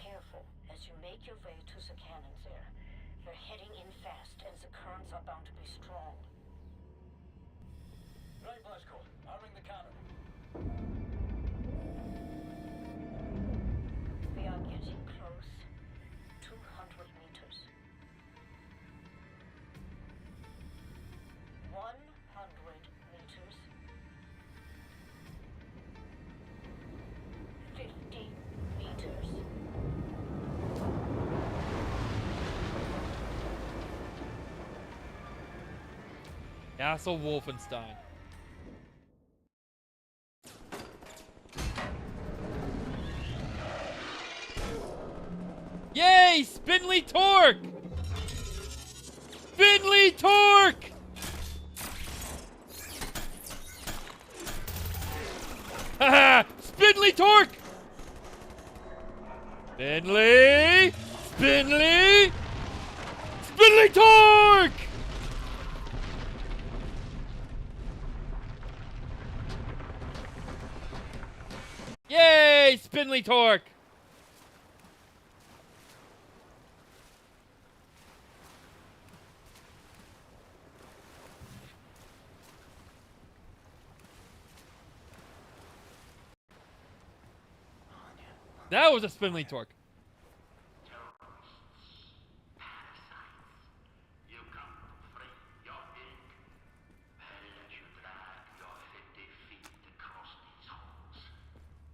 Careful as you make your way to the cannons there. You're heading in fast, and the currents are bound to be strong. Right, Blasco. Arming the cannon. We are getting close. 200 meters. 100 meters. Castle Wolfenstein. Yay! Spindly torque! Spindly torque! Haha! Spindly torque! Spindly! Spindly! Spindly torque! Yay! Spindly torque! That was a spindly torque. You come to free your king. I'll let you drag your filthy feet across these halls.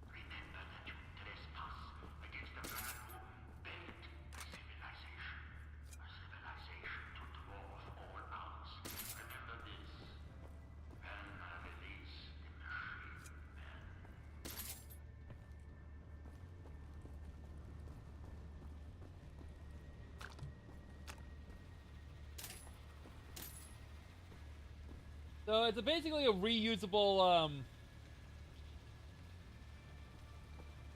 Remember that you trespass against the man who built the civilization. A civilization to dwarf all ours. Remember this. When I release the machine. So it's basically a reusable,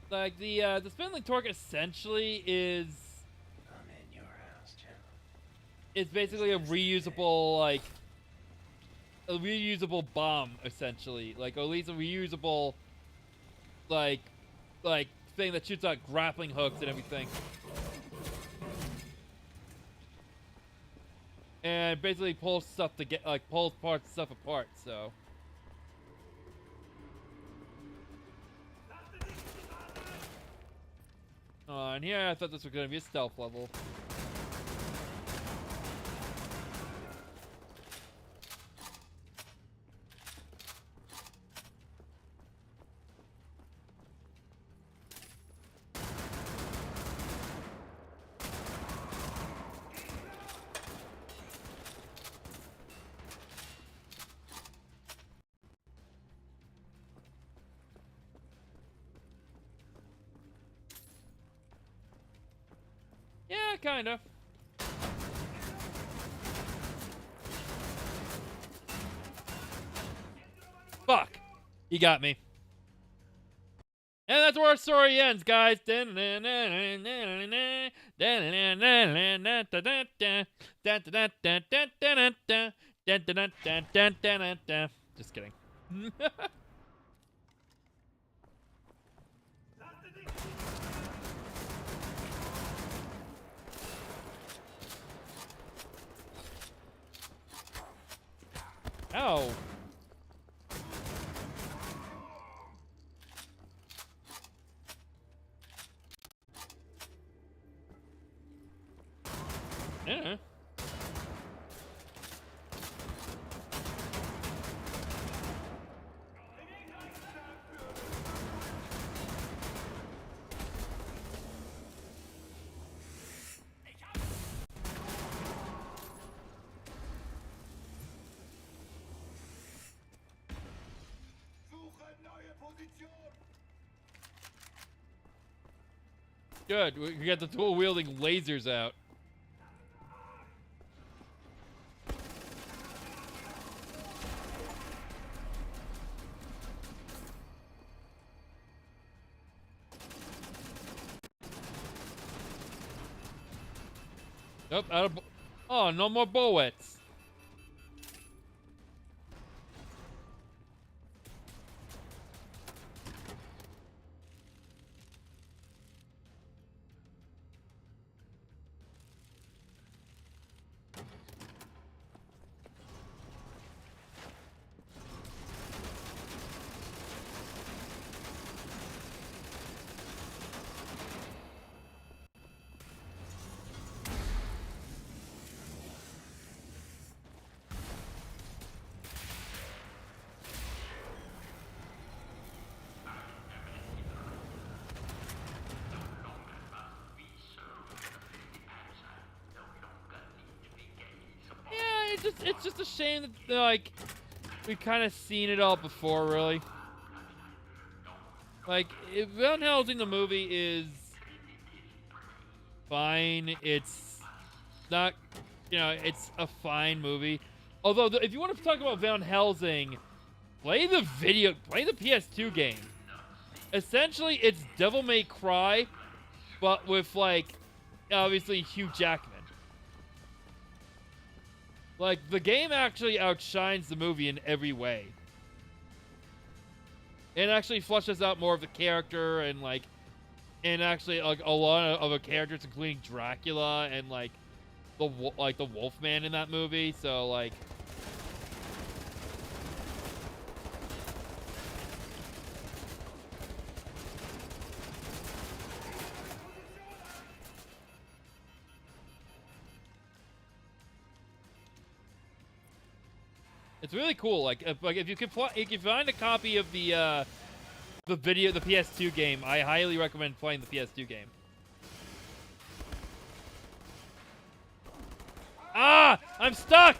like the spindly torque essentially is. I'm in your house, Jim. It's basically a reusable, like, a reusable bomb essentially, like, or at least a reusable, like thing that shoots out grappling hooks and everything. And basically pulls stuff to get, like, pulls parts stuff apart, so. And here I thought this was gonna be a stealth level. Yeah, kinda. Fuck! You got me. And that's where our story ends, guys. Just kidding. Ow. Yeah. Good. We got the dual wielding lasers out. Nope, out of. Oh, no more bullets. it's just a shame that like we kind of seen it all before, really. Like Van Helsing the movie is fine. It's not, you know, it's a fine movie. Although if you want to talk about Van Helsing, play the PS2 game. Essentially, it's Devil May Cry, but with like obviously Hugh Jackman. Like, the game actually outshines the movie in every way. It actually fleshes out more of the character and, like, and actually, like, a lot of the characters, including Dracula and, like, the Wolfman in that movie. So, like... It's really cool. Like if you can find a copy of the PS2 game, I highly recommend playing the PS2 game. Ah, I'm stuck.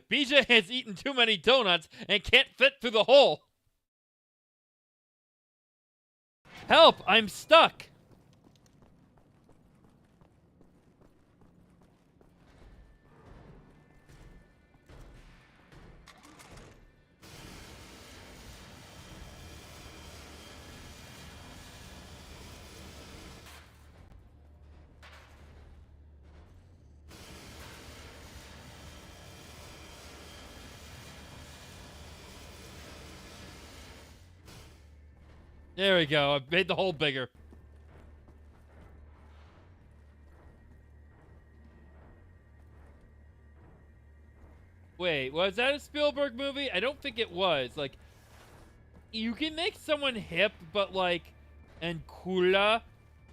BJ has eaten too many donuts and can't fit through the hole. Help! I'm stuck. There we go. I made the hole bigger. Wait, was that a Spielberg movie? I don't think it was. Like, you can make someone hip, but like, and cooler,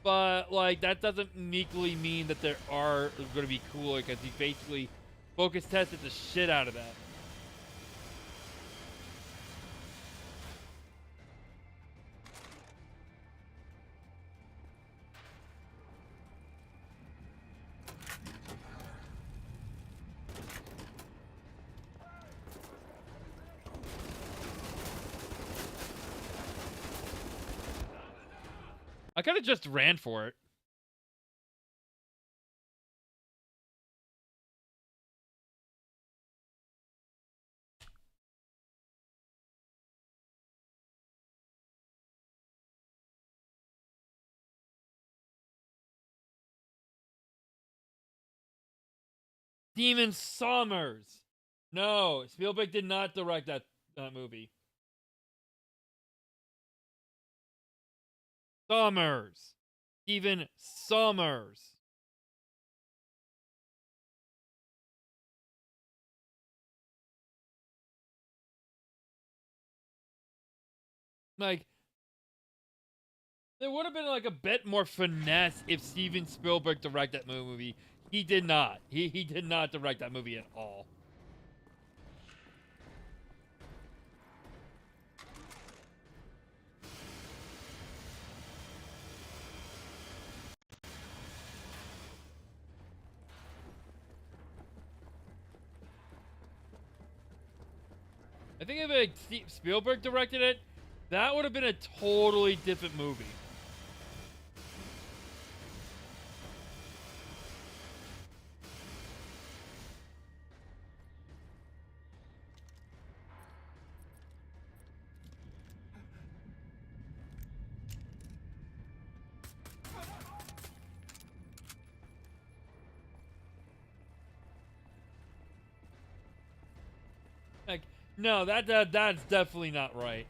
but like that doesn't uniquely mean that there are going to be cooler because he basically focus tested the shit out of that. I kind of just ran for it. Demon Sommers. No, Spielberg did not direct that movie. Sommers. Steven Sommers. Like, there would have been like a bit more finesse if Steven Spielberg directed that movie. He did not. He did not direct that movie at all. I think if Spielberg directed it, that would have been a totally different movie. Like, no, that's definitely not right.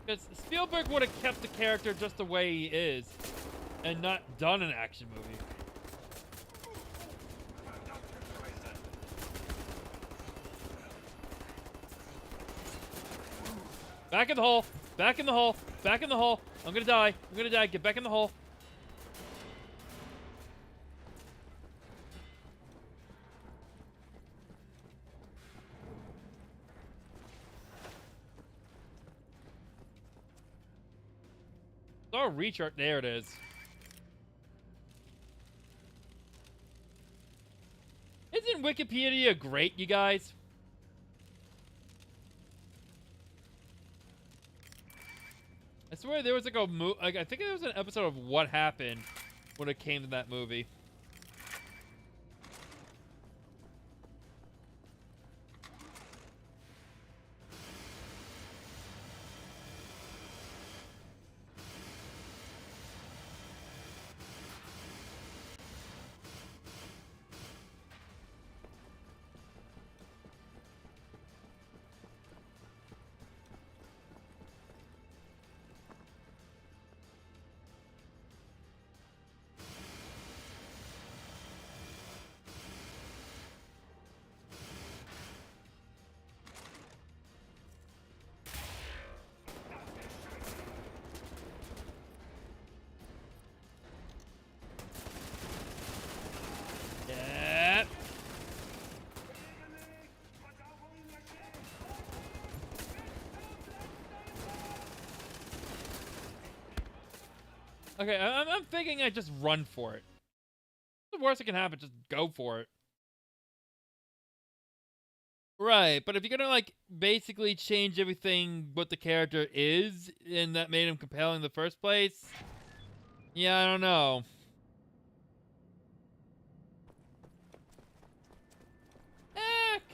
Because Spielberg would have kept the character just the way he is and not done an action movie. Back in the hole. Back in the hole. Back in the hole. I'm gonna die. I'm gonna die. Get back in the hole. Oh, recharge. There it is. Isn't Wikipedia great, you guys? I swear there was like a I think there was an episode of What Happened when it came to that movie. Yeah. Okay, I'm thinking I just run for it. The worst that can happen, just go for it. Right, but if you're gonna like basically change everything what the character is and that made him compelling in the first place, yeah, I don't know.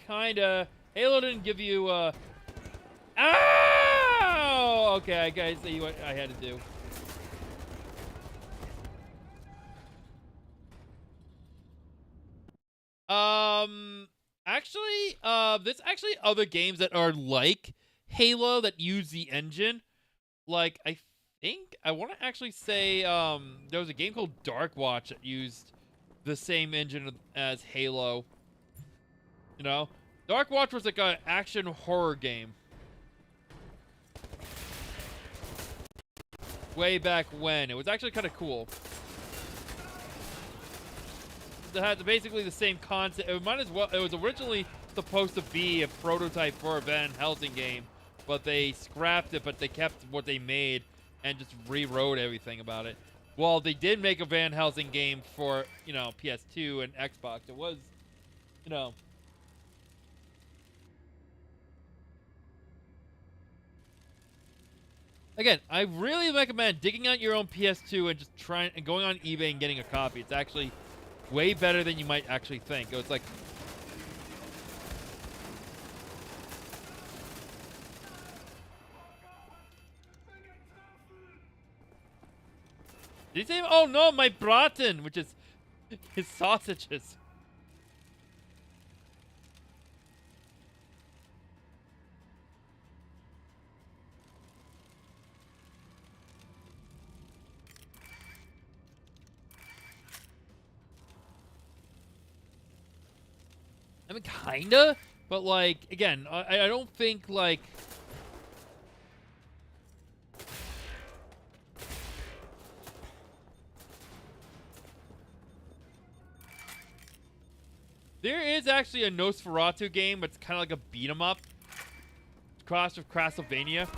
Kinda. Halo didn't give you Ow! Okay, I see what I had to do. Actually, there's actually other games that are like Halo that use the engine. Like, I want to actually say, there was a game called Dark Watch that used the same engine as Halo. You know? Dark Watch was like an action horror game. Way back when. It was actually kind of cool. It had basically the same concept. It might as well. It was originally supposed to be a prototype for a Van Helsing game, but they scrapped it. But they kept what they made and just rewrote everything about it. Well, they did make a Van Helsing game for PS2 and Xbox. It was, Again, I really recommend digging out your own PS2 and just trying and going on eBay and getting a copy. It's actually way better than you might actually think. It's like did he say? Oh no, my braten, which is his sausages. I mean, kinda, but like again, I don't think like. There is actually a Nosferatu game, but it's kind of like a beat 'em up, crossed with Castlevania.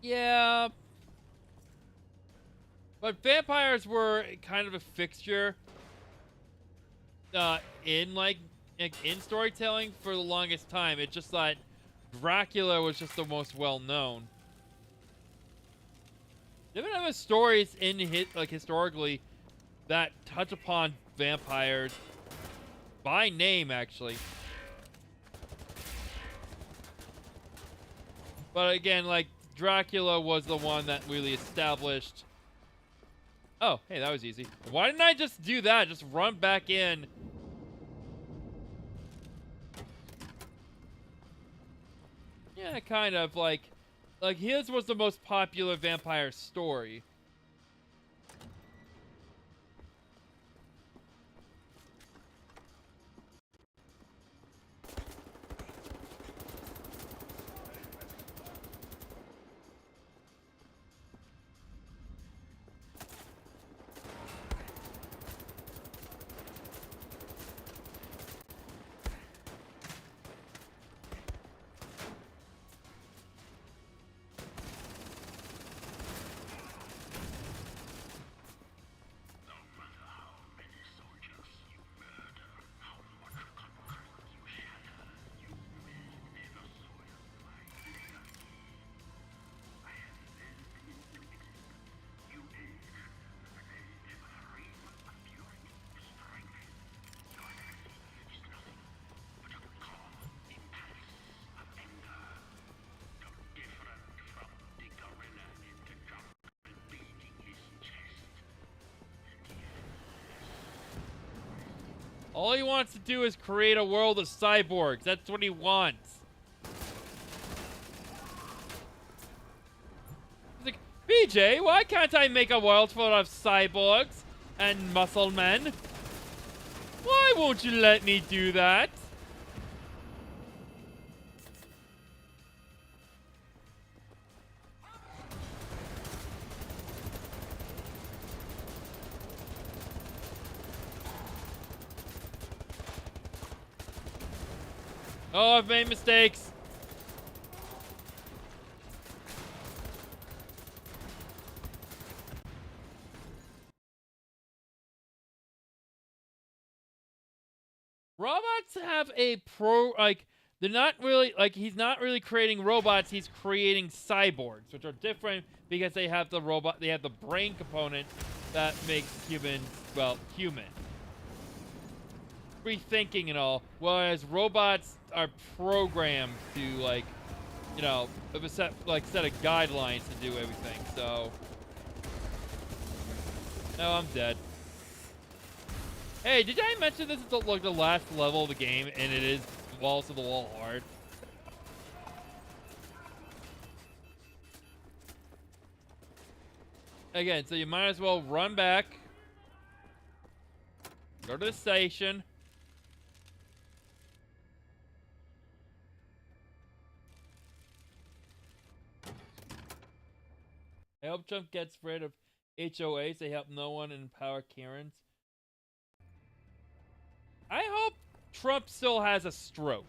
Yeah, but vampires were kind of a fixture in like in storytelling for the longest time. It's just that Dracula was just the most well known. There have been other stories in historically that touch upon vampires by name, actually. But again, like Dracula was the one that really established. Oh, hey, that was easy. Why didn't I just do that? Just run back in. Yeah, kind of like his was the most popular vampire story. All he wants to do is create a world of cyborgs. That's what he wants. He's like, BJ, why can't I make a world full of cyborgs and muscle men? Why won't you let me do that? Oh, I've made mistakes. Robots have a they're not really, he's not really creating robots, he's creating cyborgs, which are different because they have the brain component that makes humans, well, human. Rethinking and all, whereas robots are programmed to, have a set of guidelines to do everything, so. No, I'm dead. Hey, did I mention this is the last level of the game, and it is walls to the wall hard? Again, so you might as well run back, go to the station. I hope Trump gets rid of HOAs. They help no one and empower Karens. I hope Trump still has a stroke.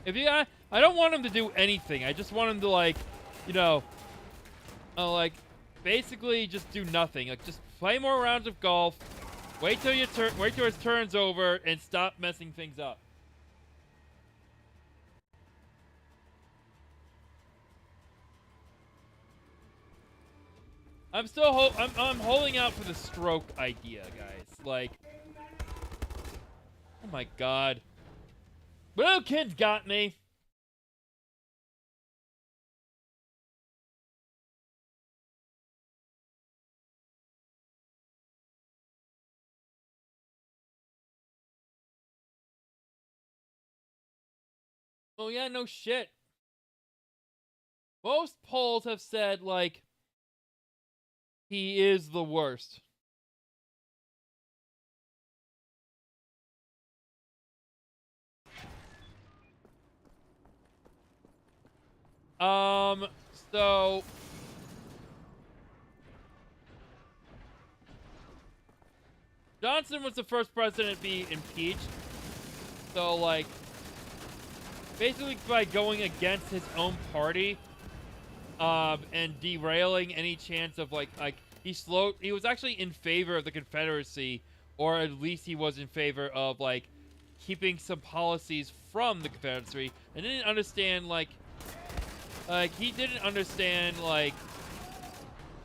I don't want him to do anything. I just want him to basically just do nothing. Just play more rounds of golf. Wait till his turn's over and stop messing things up. I'm holding out for the stroke idea, guys. Oh my god. Blue kid's got me. Oh yeah, no shit. Most polls have said, he is the worst. So Johnson was the first president to be impeached. So, basically by going against his own party, and derailing any chance of, he was actually in favor of the Confederacy, or at least he was in favor of, keeping some policies from the Confederacy, and didn't understand, he didn't understand,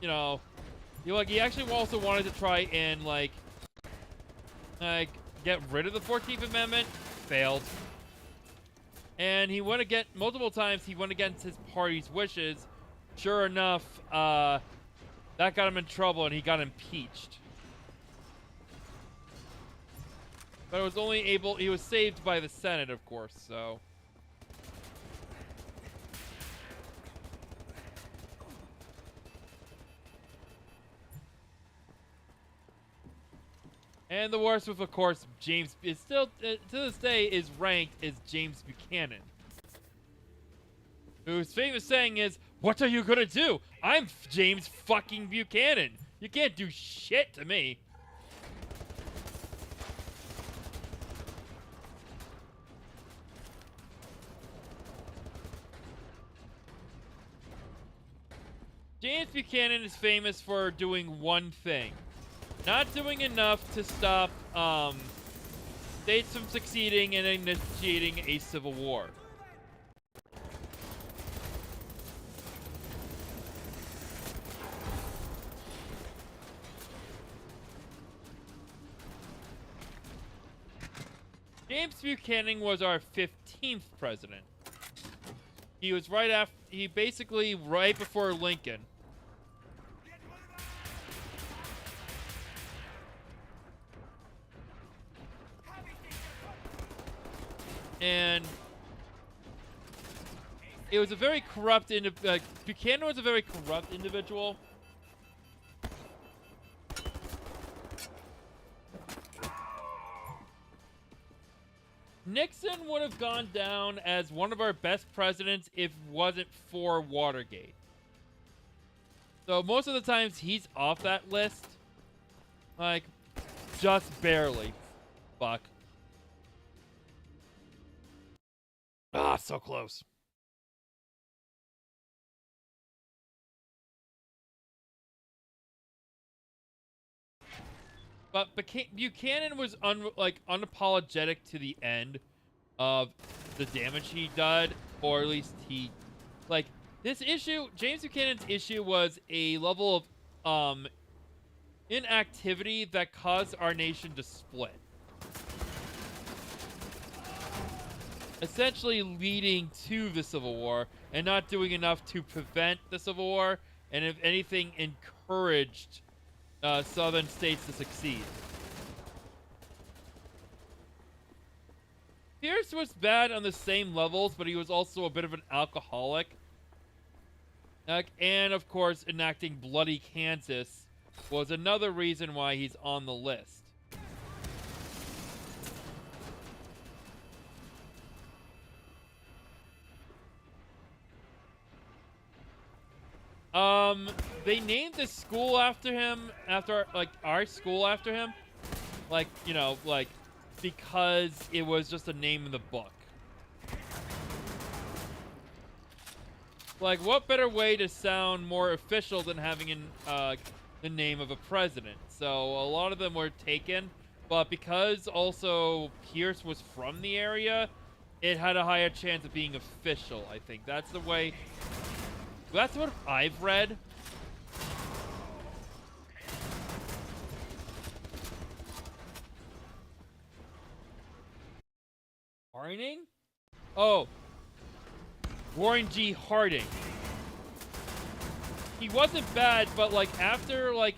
he actually also wanted to try and, get rid of the 14th Amendment. Failed. And he went multiple times, he went against his party's wishes. Sure enough, that got him in trouble and he got impeached. But he was saved by the Senate, of course, so. And the worst was, of course, James, is still, to this day, is ranked as James Buchanan. Whose famous saying is, "What are you gonna do? I'm James fucking Buchanan. You can't do shit to me." James Buchanan is famous for doing one thing. Not doing enough to stop states from succeeding and initiating a civil war. James Buchanan was our 15th president. He was basically right before Lincoln. and it was a very corrupt Buchanan was a very corrupt individual. Nixon would have gone down as one of our best presidents if it wasn't for Watergate. So most of the times he's off that list. Like, just barely. Fuck. Ah, so close. But Buchanan was unapologetic to the end of the damage he did, or at least he, like, this issue, James Buchanan's issue was a level of inactivity that caused our nation to split, essentially leading to the Civil War, and not doing enough to prevent the Civil War, and if anything, encouraged southern states to succeed. Pierce was bad on the same levels, but he was also a bit of an alcoholic. And of course, enacting Bloody Kansas was another reason why he's on the list. They named the school after him, after, like, our school after him. Like, you know, like, because it was just a name in the book. Like, what better way to sound more official than having the name of a president? So, a lot of them were taken, but because also Pierce was from the area, it had a higher chance of being official, I think. That's the way... That's what I've read. Harding? Oh. Warren G. Harding. He wasn't bad, but like after like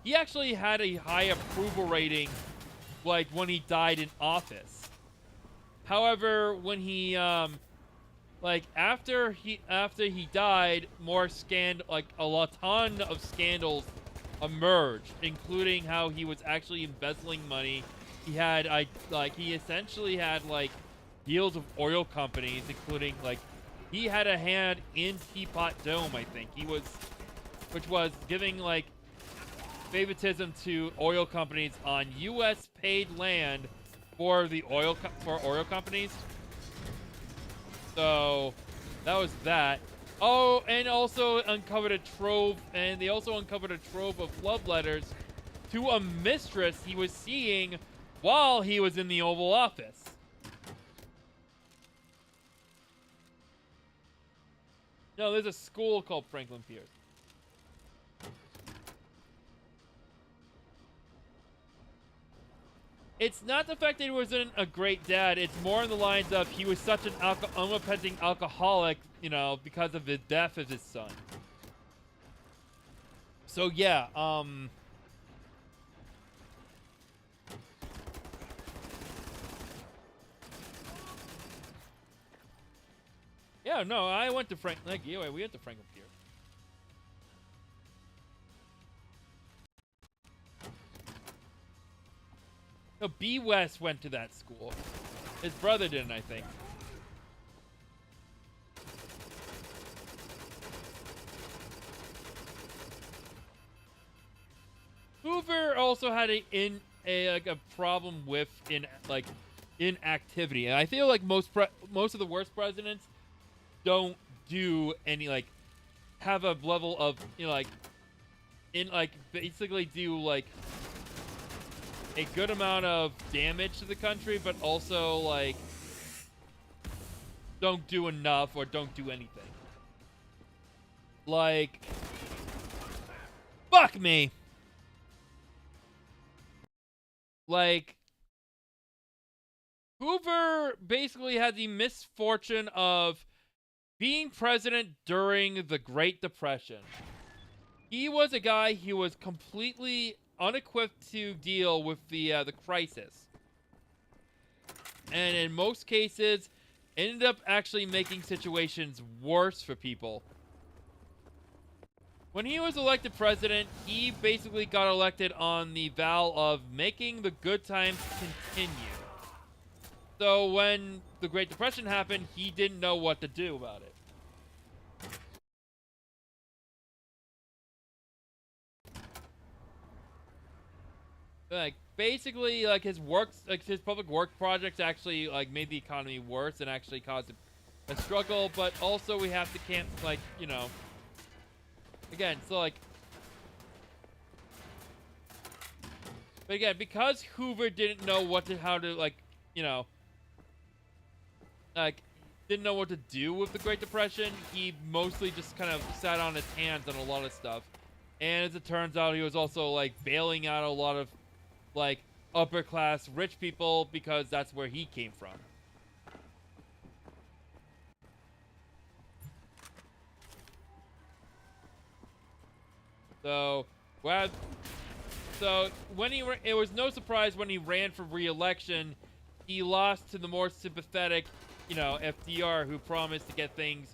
he actually had a high approval rating like when he died in office. However, when he like after he died, more a ton of scandals emerged, including how he was actually embezzling money. He had he essentially had like deals with oil companies, including like he had a hand in Teapot Dome, I think. Which was giving like favoritism to oil companies on U.S. paid land for the oil companies. So that was that. Oh, and also uncovered a trove, and they also uncovered a trove of love letters to a mistress he was seeing while he was in the Oval Office. No, there's a school called Franklin Pierce. It's not the fact that he wasn't a great dad. It's more in the lines of he was such an unrepenting alcoholic, you know, because of the death of his son. So yeah, yeah, no, I went to we went to Franklin Pierce. No, B. West went to that school. His brother didn't, I think. Hoover also had a problem with inactivity, and I feel like most of the worst presidents don't do any have a level of basically do like a good amount of damage to the country, but also don't do enough or don't do anything. Like, fuck me. Like, Hoover basically had the misfortune of being president during the Great Depression. He was a guy who was completely unequipped to deal with the crisis. and in most cases ended up actually making situations worse for people. When he was elected president, he basically got elected on the vow of making the good times continue. So when the Great Depression happened, he didn't know what to do about it. Like, basically, like, his works, like, his public work projects actually, like, made the economy worse and actually caused a struggle, but also we have to can't, like, you know, again, so, like, but again, because Hoover didn't know how to, like, you know, like, didn't know what to do with the Great Depression, he mostly just kind of sat on his hands on a lot of stuff. And as it turns out, he was also, like, bailing out a lot of, like, upper class rich people because that's where he came from. So, well, so when it was no surprise when he ran for re-election, he lost to the more sympathetic, you know, FDR, who promised to get things,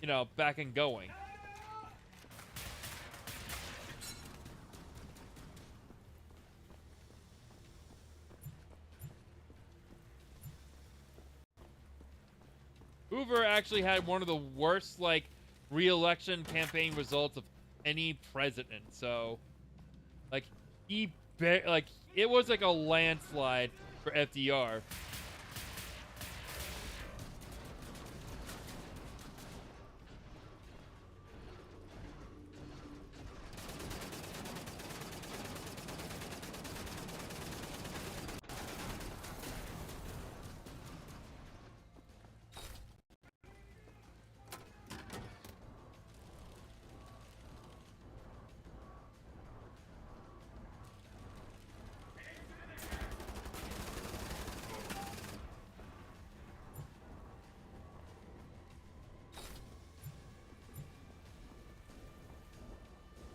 you know, back and going. Hoover actually had one of the worst, like, re-election campaign results of any president. So, like, like, it was like a landslide for FDR.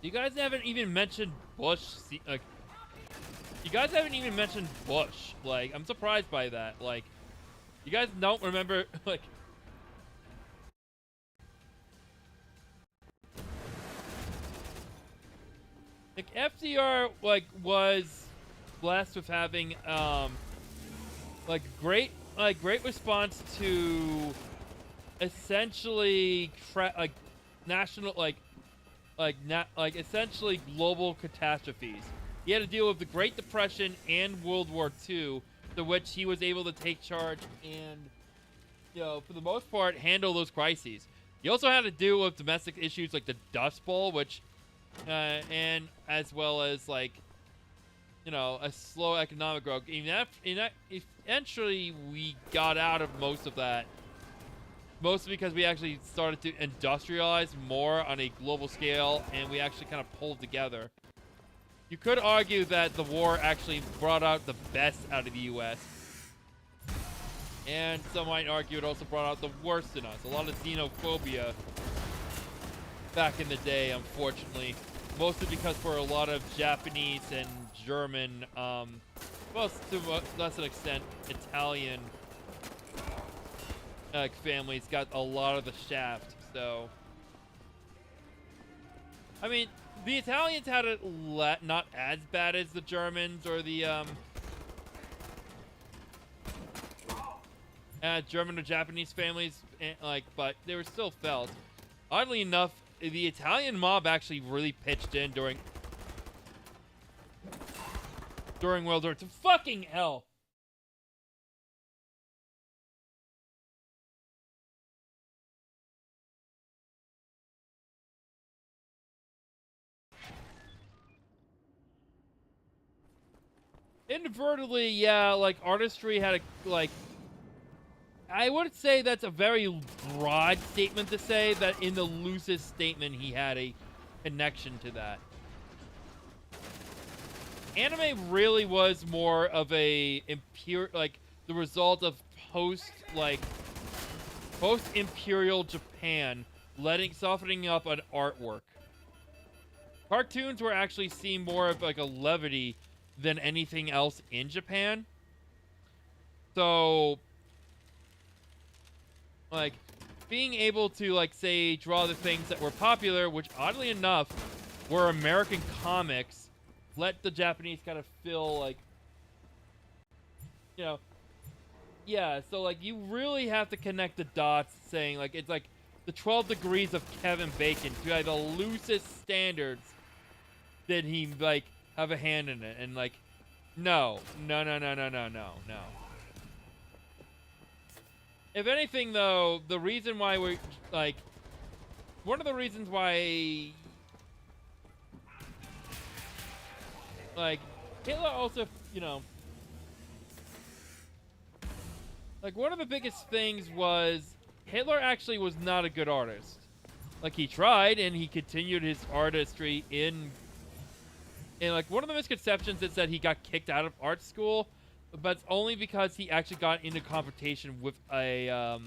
You guys haven't even mentioned Bush. Like, you guys haven't even mentioned Bush. Like, I'm surprised by that. Like, you guys don't remember, like, FDR, like, was blessed with having, like, great response to essentially, like, national, essentially global catastrophes. He had to deal with the Great Depression and World War II, to which he was able to take charge and, you know, for the most part, handle those crises. He also had to deal with domestic issues like the Dust Bowl, which, and as well as, like, you know, a slow economic growth. Eventually, we got out of most of that. Mostly because we actually started to industrialize more on a global scale, and we actually kind of pulled together. You could argue that the war actually brought out the best out of the U.S. And some might argue it also brought out the worst in us. A lot of xenophobia back in the day, unfortunately. Mostly because for a lot of Japanese and German, well, to less an extent, Italian families got a lot of the shaft. So, I mean, the Italians had it not as bad as the Germans or the German or Japanese families, like, but they were still felt. Oddly enough, the Italian mob actually really pitched in during World War II. Fucking hell. Inadvertently, yeah, like, artistry had a, like, I would say that's a very broad statement to say that in the loosest statement he had a connection to that. Anime really was more of a like, the result of post-imperial Japan softening up an artwork. Cartoons were actually seen more of like a levity than anything else in Japan. So, like, being able to, like, say, draw the things that were popular, which oddly enough were American comics, let the Japanese kind of feel like, you know, yeah, so, like, you really have to connect the dots, saying, like, it's like the 12 degrees of Kevin Bacon. To have the loosest standards, did he, like, have a hand in it? And, like, no. If anything, though, the reason why we're, like, one of the reasons why, like, Hitler also, you know, like, one of the biggest things was Hitler actually was not a good artist. Like, he tried, and he continued his artistry in like, one of the misconceptions is that he got kicked out of art school, but it's only because he actually got into competition with a, I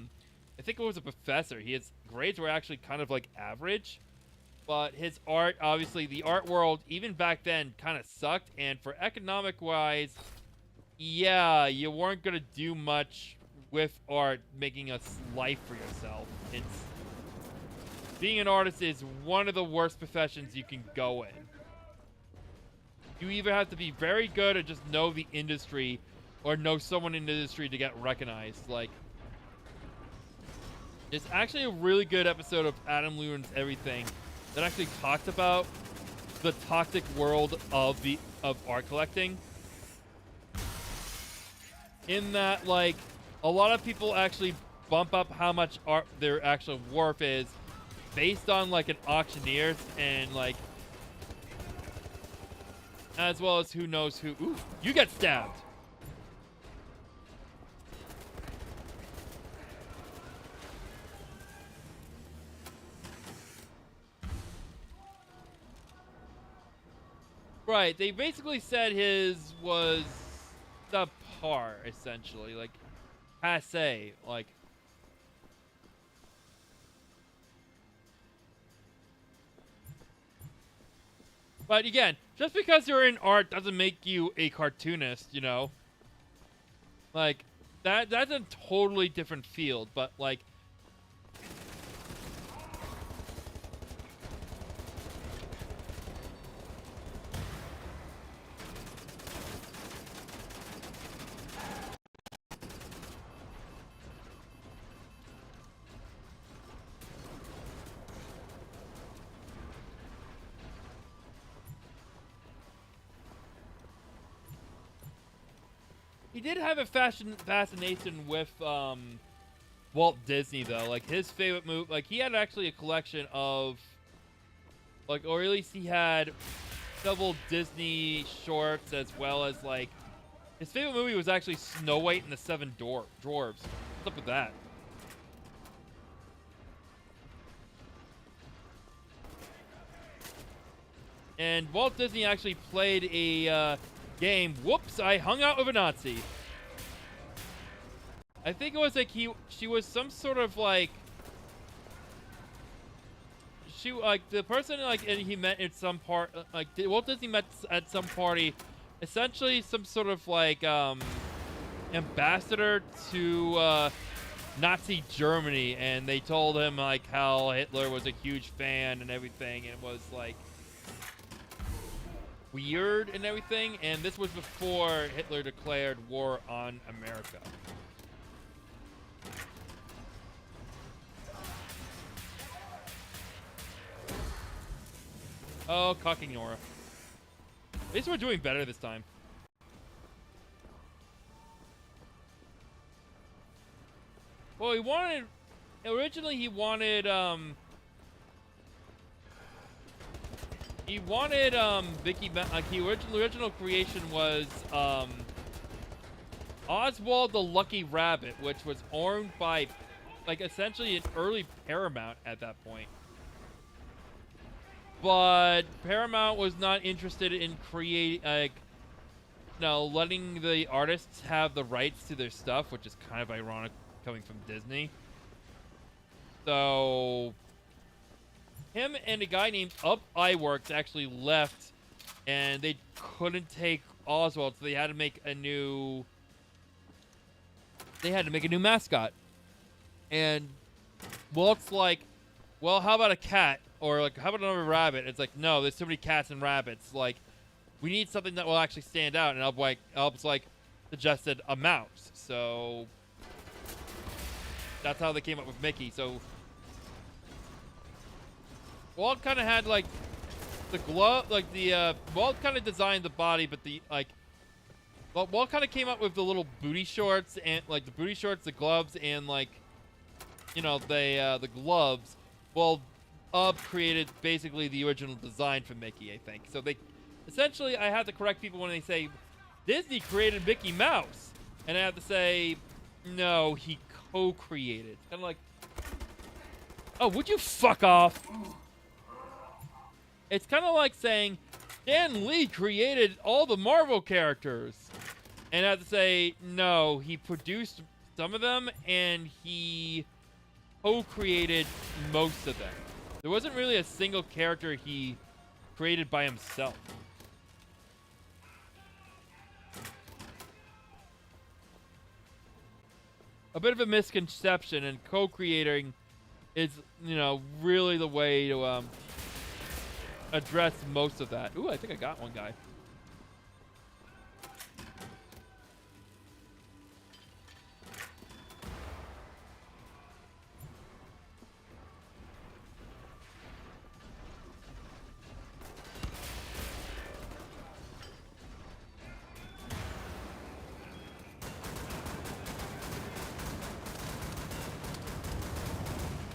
think it was a professor. His grades were actually kind of, like, average, but his art, obviously, the art world, even back then, kind of sucked, and for economic-wise, yeah, you weren't going to do much with art, making a life for yourself. Being an artist is one of the worst professions you can go in. You either have to be very good or just know the industry, or know someone in the industry to get recognized. Like, it's actually a really good episode of Adam Lewin's Everything that actually talks about the toxic world of art collecting. In that, like, a lot of people actually bump up how much art their actual worth is based on, like, an auctioneer's and, like, as well as who knows who. Ooh, you get stabbed. Right, they basically said his was subpar, essentially, like, passe, like. But again, just because you're in art doesn't make you a cartoonist, you know? Like, that's a totally different field, but, like, he did have a fascination with Walt Disney, though. Like, his favorite movie, like, he had actually a collection of, like, or at least he had several Disney shorts, as well as, like, his favorite movie was actually Snow White and the Seven Dwarfs. What's up with that? And Walt Disney actually played a game. Whoops, I hung out with a Nazi. I think it was like she was some sort of like, she, like, the person, like, and he met at some part, like, Walt Disney met at some party, essentially some sort of like ambassador to Nazi Germany, and they told him, like, how Hitler was a huge fan and everything, and it was like weird and everything. And this was before Hitler declared war on America. Oh, cocking Nora. At least we're doing better this time. Well, originally he wanted Vicky, like, the original creation was Oswald the Lucky Rabbit, which was owned by, like, essentially an early Paramount at that point. But Paramount was not interested in letting the artists have the rights to their stuff, which is kind of ironic coming from Disney. So him and a guy named Up Iwerks actually left, and they couldn't take Oswald, so they had to make a new they had to make a new mascot. And Walt's like, well, how about a cat? Or like, how about another rabbit? It's like, no, there's too many cats and rabbits. Like, we need something that will actually stand out. And Alb's like suggested a mouse. So that's how they came up with Mickey. So Walt kind of had like the glove, like the Walt kind of designed the body, but the like Walt kind of came up with the little booty shorts and like the booty shorts, the gloves, and like, you know, the gloves. Well, created basically the original design for Mickey, I think. So they essentially, I have to correct people when they say Disney created Mickey Mouse, and I have to say no, he co-created. Kind of like, oh, would you fuck off? It's kind of like saying Stan Lee created all the Marvel characters. And I have to say, no, he produced some of them, and he co-created most of them. There wasn't really a single character he created by himself. A bit of a misconception, and co-creating is, you know, really the way to address most of that. Ooh, I think I got one guy.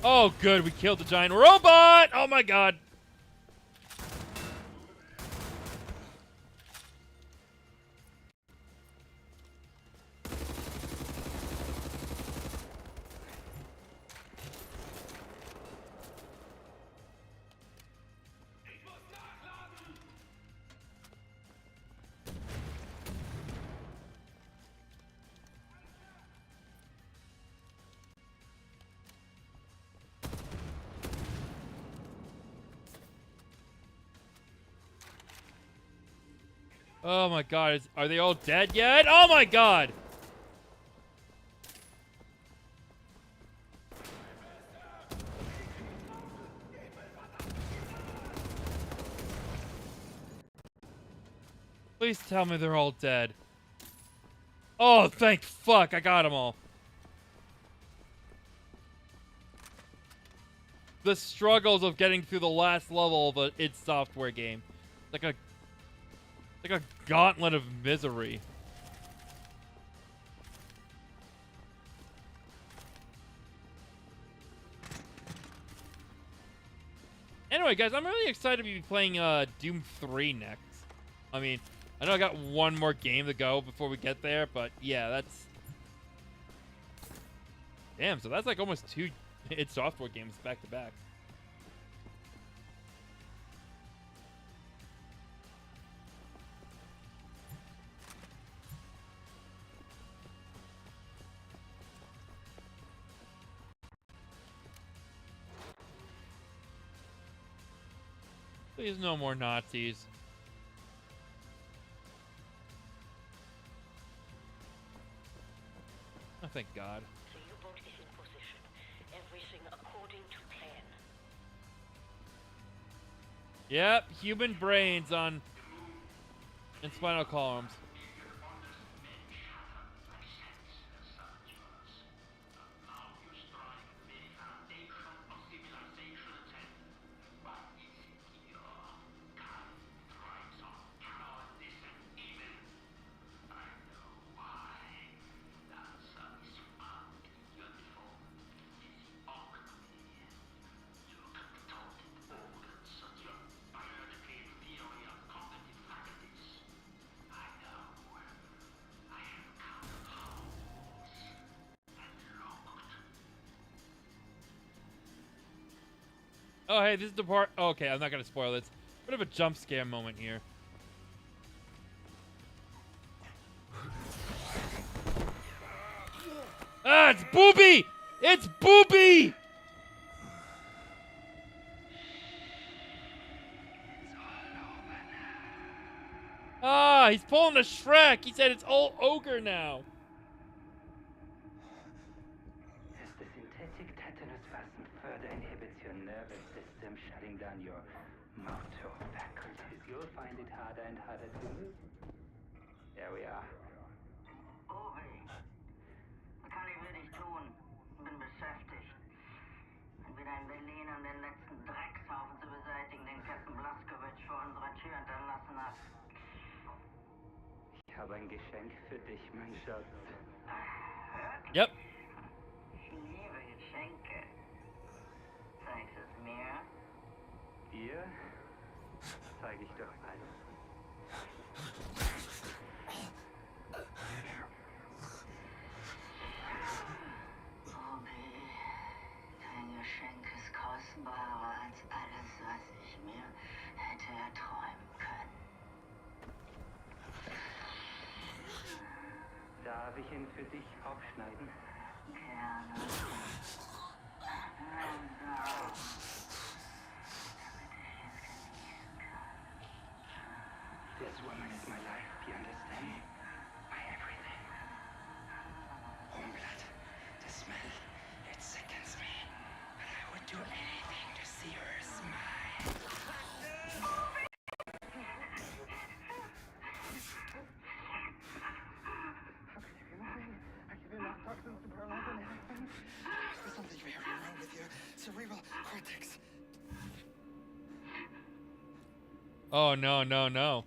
Oh, good. We killed the giant robot. Oh, my God. Oh my God, are they all dead yet? Oh my God! Please tell me they're all dead. Oh, thank fuck, I got them all. The struggles of getting through the last level of a id Software game. Like a gauntlet of misery. Anyway, guys, I'm really excited to be playing Doom 3 next. I mean, I know I got one more game to go before we get there, but yeah, that's... Damn, so that's like almost 2 id Software games back to back. Please, no more Nazis. Oh, thank God. The U-boat is in position. Everything according to plan. Yep, human brains on... and spinal columns. Oh, hey, this is the part... Oh, okay, I'm not going to spoil this. Bit of a jump scare moment here. Ah, it's Booby! It's Booby! Ah, he's pulling a Shrek. He said it's all ogre now. hier hinterlassen hast. Ich habe ein Geschenk für dich, mein Schatz. Yep. Ich liebe Geschenke. Zeigst es mir? Dir zeige ich doch alles. Bobby, dein Geschenk ist kostbarer als alles, was ich mir hätte erträumen können. Darf ich ihn für dich aufschneiden? Gerne. This woman is my life, you understand? My everything. Homeblood, the smell, it sickens me. But I would do anything to see her smile. I give you enough toxins to paralyze and everything. There's something very wrong with your cerebral cortex. Oh no, no, no.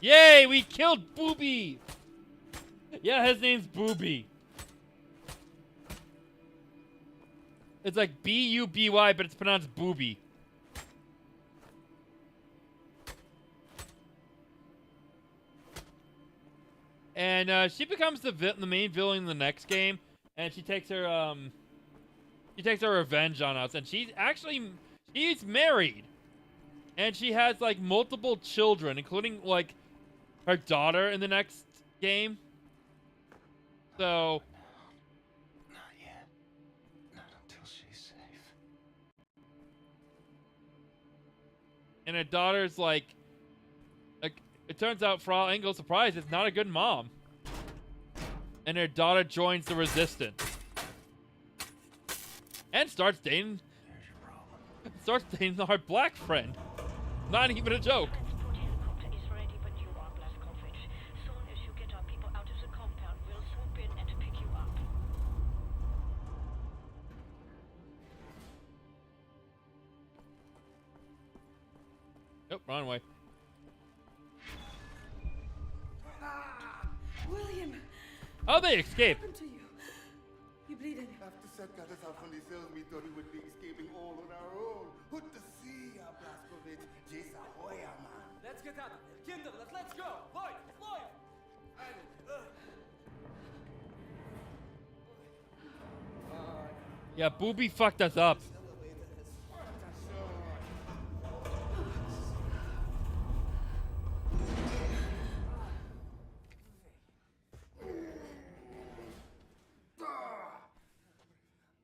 Yay, we killed Booby! Yeah, his name's Booby. It's like B-U-B-Y, but it's pronounced Booby. And she becomes the main villain in the next game, and she takes her revenge on us. And she's married, and she has like multiple children, including like her daughter in the next game. So Not yet. Not until she's safe. and her daughter's like it turns out, for all Engel's surprise, it's not a good mom. And her daughter joins the resistance. And starts dating our black friend. Not even a joke. Transport helicopter is ready, but you are Blazkowicz. Soon as you get our people out of the compound, we'll swoop in and pick you up. Nope, wrong way. William! Oh, they escaped. What happened to you? You bleeding? After Seth got us out from the cells, we thought we would be escaping all on our own. Good to see ya, Blazkowicz. Jason Hoya, man. Let's get out of here. Kinder, let's go. Lloyd! Lloyd! Yeah, Booby fucked us up.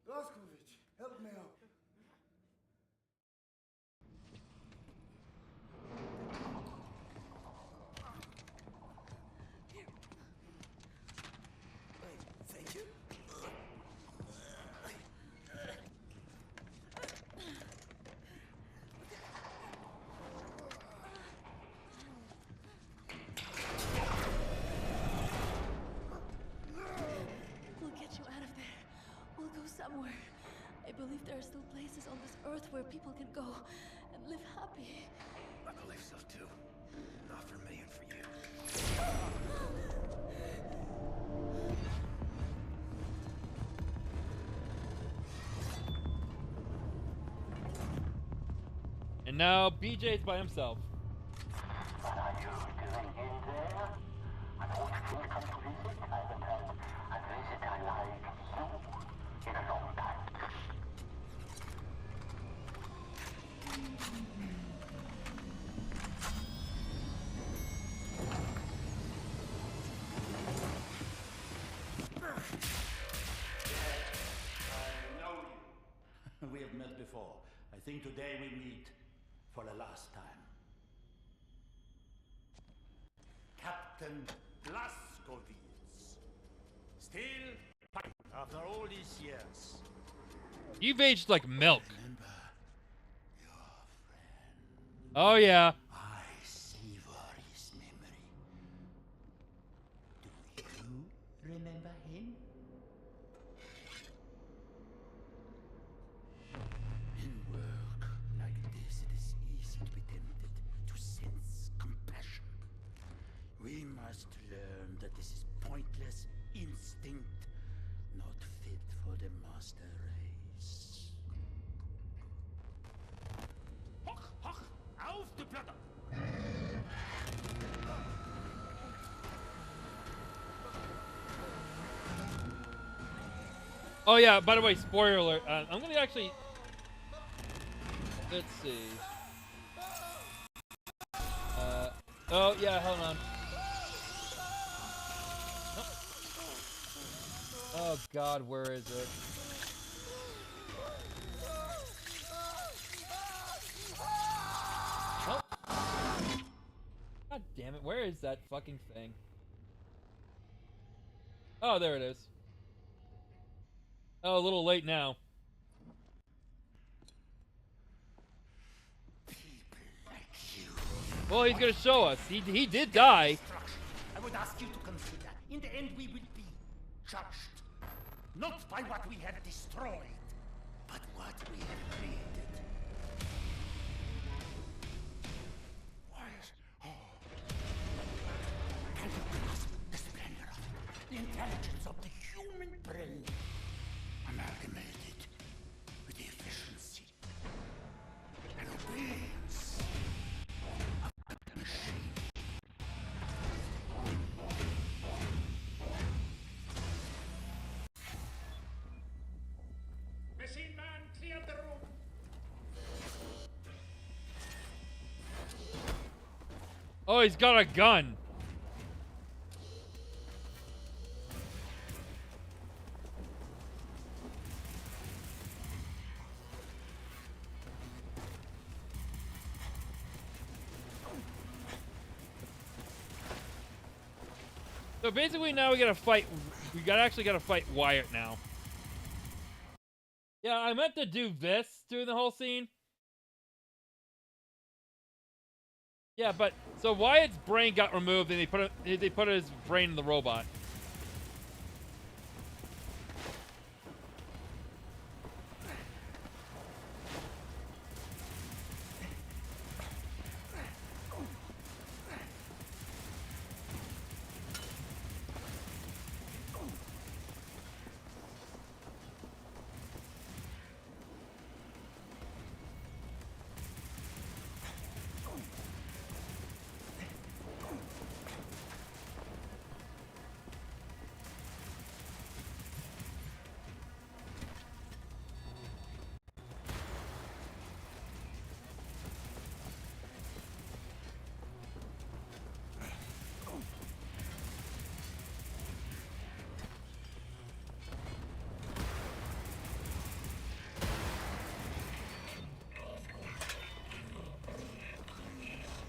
Blazkowicz, help me out. Thank you. We'll get you out of there. We'll go somewhere. I believe there are still places on this earth where people can go and live happy. I believe so too. Not for me and for you. And now BJ's by himself. What are you doing in there? An old friend come to visit? I haven't had a visitor like you in a long time. I know you. We have met before. I think today we meet for the last time. Captain Blazkowicz. Still, after all these years. You've aged like milk. Remember your friend. Oh yeah. I savor his memory. remember him? In work like this, it is easy to be tempted to sense compassion. We must learn that this is pointless instinct, not fit for the master race. Hoch, hoch, auf die Platte! Oh yeah, by the way, spoiler alert. I'm gonna actually... Let's see. Oh yeah, hold on. Oh god, where is it? Oh. God damn it, where is that fucking thing? Oh, there it is. Oh, a little late now. Well, he's gonna show us. He did die. I would ask you to consider, in the end we will be judged. Not by what we have destroyed, but what we have created. Quiet. Oh. Can you grasp the splendor of it? The intelligence of the human brain, amalgamated with the efficiency and obedience of the machine. Machine man, clear the room. Oh, he's got a gun. So basically now we gotta fight, actually gotta fight Wyatt now. Yeah, I meant to do this during the whole scene. Yeah, but, so Wyatt's brain got removed and they put his brain in the robot.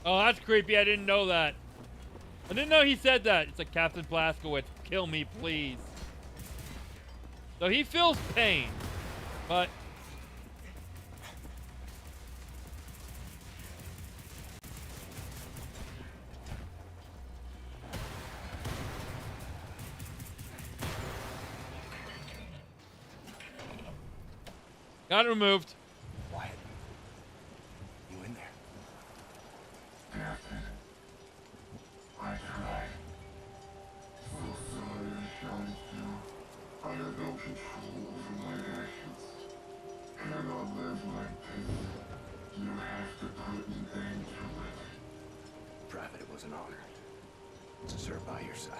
Oh, that's creepy. I didn't know that. I didn't know he said that. It's like, Captain Blazkowicz, kill me, please. So he feels pain, but... Got it removed. Wyatt, you in there? Captain, I tried. So sorry I shouted you. I have no control over my actions. Cannot live like this. You have to put an end to it. Private, it was an honor to serve by your side.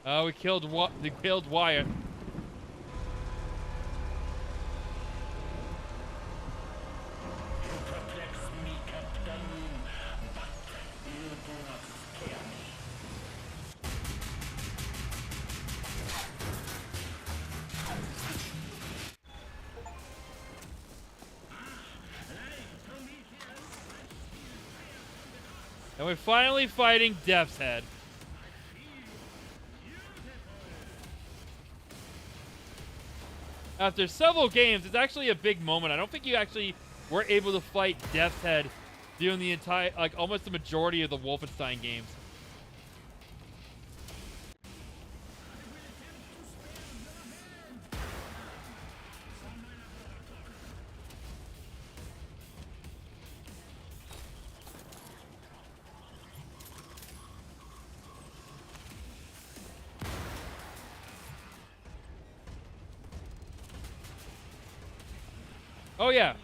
Oh, we killed Wyatt. And we're finally fighting Death's Head. After several games, it's actually a big moment. I don't think you actually were able to fight Death's Head during the entire, like, almost the majority of the Wolfenstein games. Oh, yeah.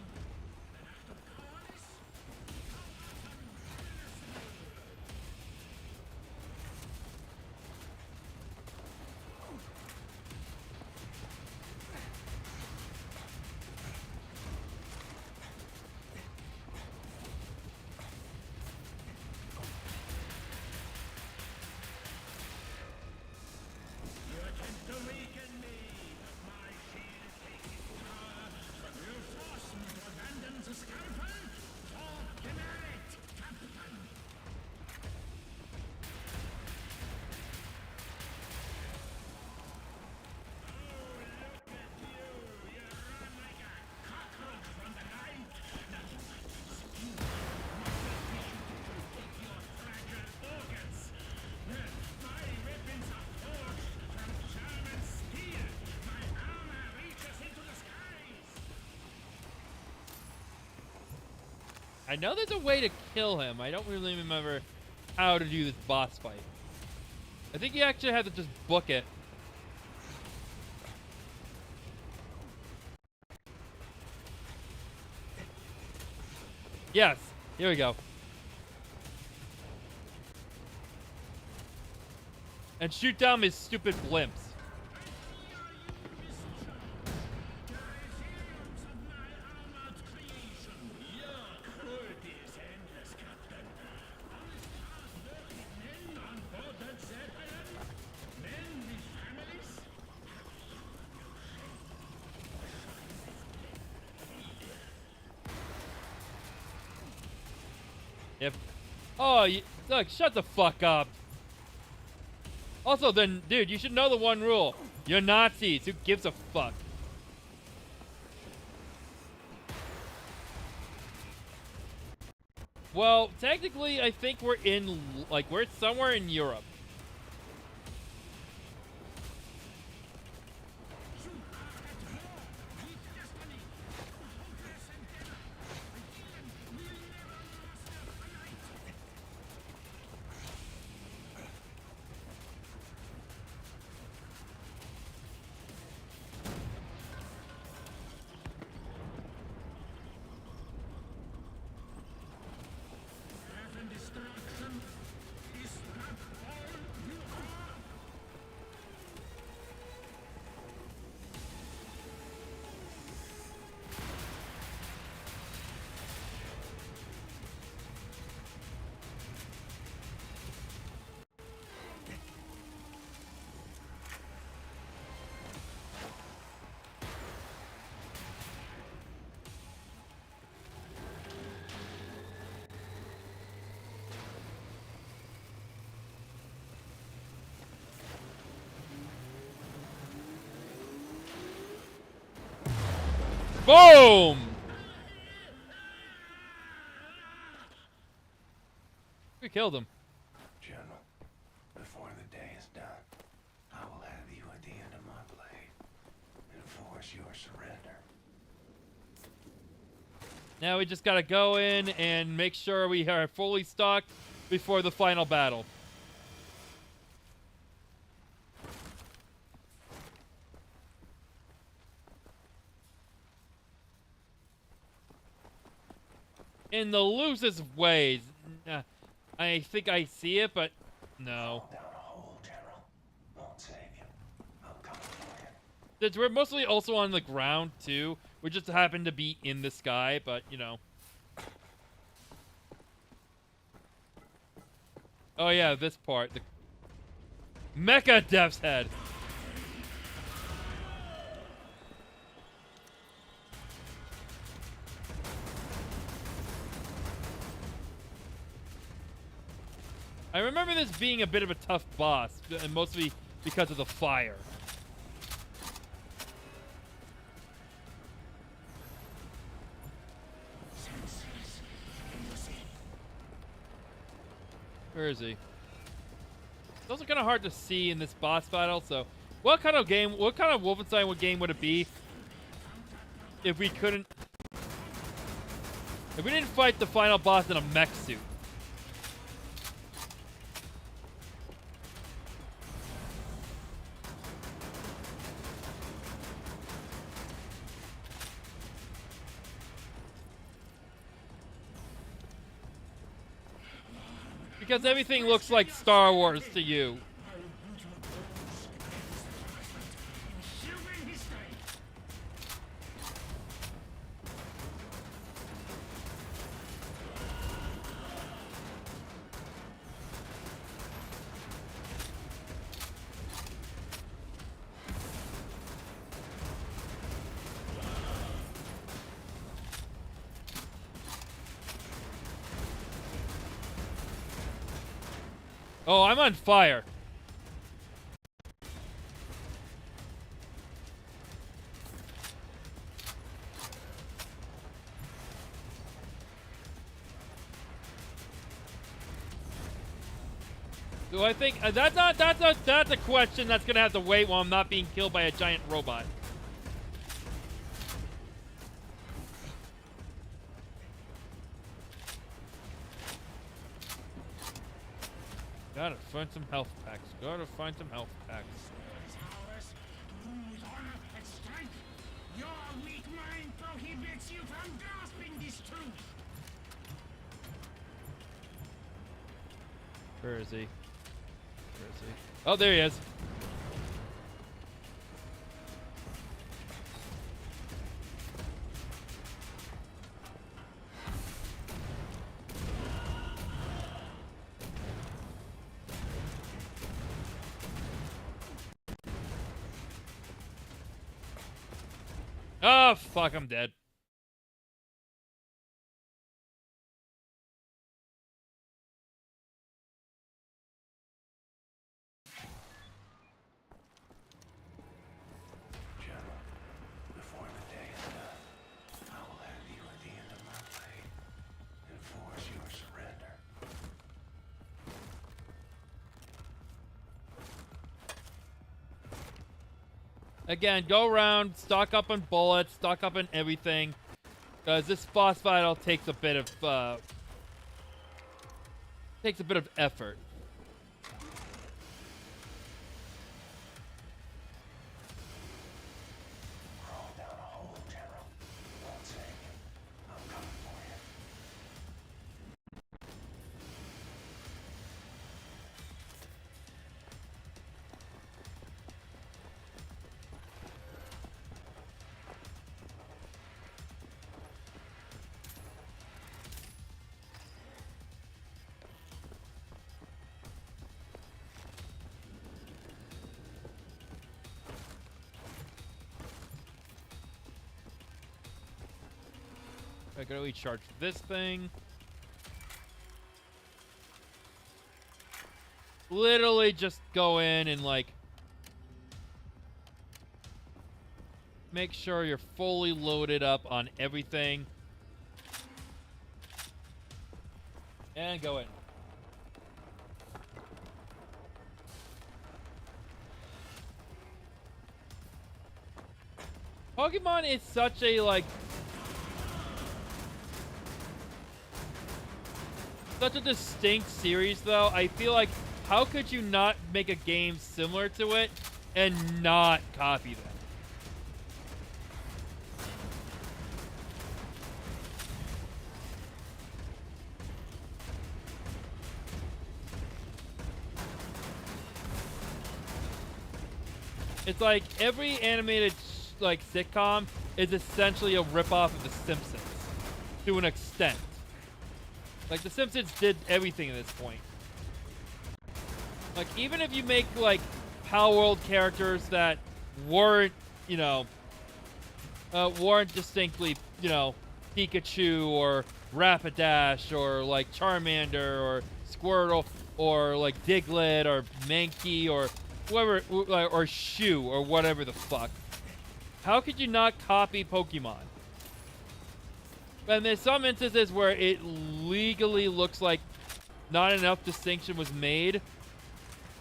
I know there's a way to kill him. I don't really remember how to do this boss fight. I think you actually have to just book it. Yes, here we go. And shoot down his stupid blimps. Yep. Oh, look, shut the fuck up. Also, then, dude, you should know the one rule. You're Nazis. Who gives a fuck? Well, technically, I think we're in, like, we're somewhere in Europe. Boom! We killed him. General, before the day is done, I will have you at the end of my blade. Enforce your surrender. Now we just gotta go in and make sure we are fully stocked before the final battle. In the loosest ways. I think I see it, but no. Fall down a hole, General. Won't save you. I'll come for you. Since we're mostly also on the ground, too. We just happen to be in the sky, but, you know. Oh, yeah, this part. The Mecha Death's Head. I remember this being a bit of a tough boss, and mostly because of the fire. Where is he? It's also kind of hard to see in this boss battle, so... What kind of Wolfenstein game would it be if we couldn't... If we didn't fight the final boss in a mech suit? Because everything looks like Star Wars to you. Oh, I'm on fire. So I think that's a question that's gonna have to wait while I'm not being killed by a giant robot. Gotta find some health packs. Gotta find some health packs. Your weak mind prohibits you from grasping this truth. Where is he? Where is he? Oh, there he is. Oh, fuck, I'm dead. General, before the day is done, I will have you at the end of my blade and force your surrender. Again, go around, stock up on bullets, stock up on everything. Because this boss battle takes a bit of effort. Crawl down a hole, General. Won't save you. I'm coming for you. I gotta recharge this thing. Literally just go in and like make sure you're fully loaded up on everything. And go in. Pokemon is such a like such a distinct series though. I feel like how could you not make a game similar to it and not copy them? It's like every animated like sitcom is essentially a ripoff of The Simpsons to an extent. Like The Simpsons did everything at this point. Like even if you make like Power World characters that weren't, you know, weren't distinctly, you know, Pikachu or Rapidash or like Charmander or Squirtle or like Diglett or Mankey or whoever, or Shoe or whatever the fuck. How could you not copy Pokemon? And there's some instances where it legally looks like not enough distinction was made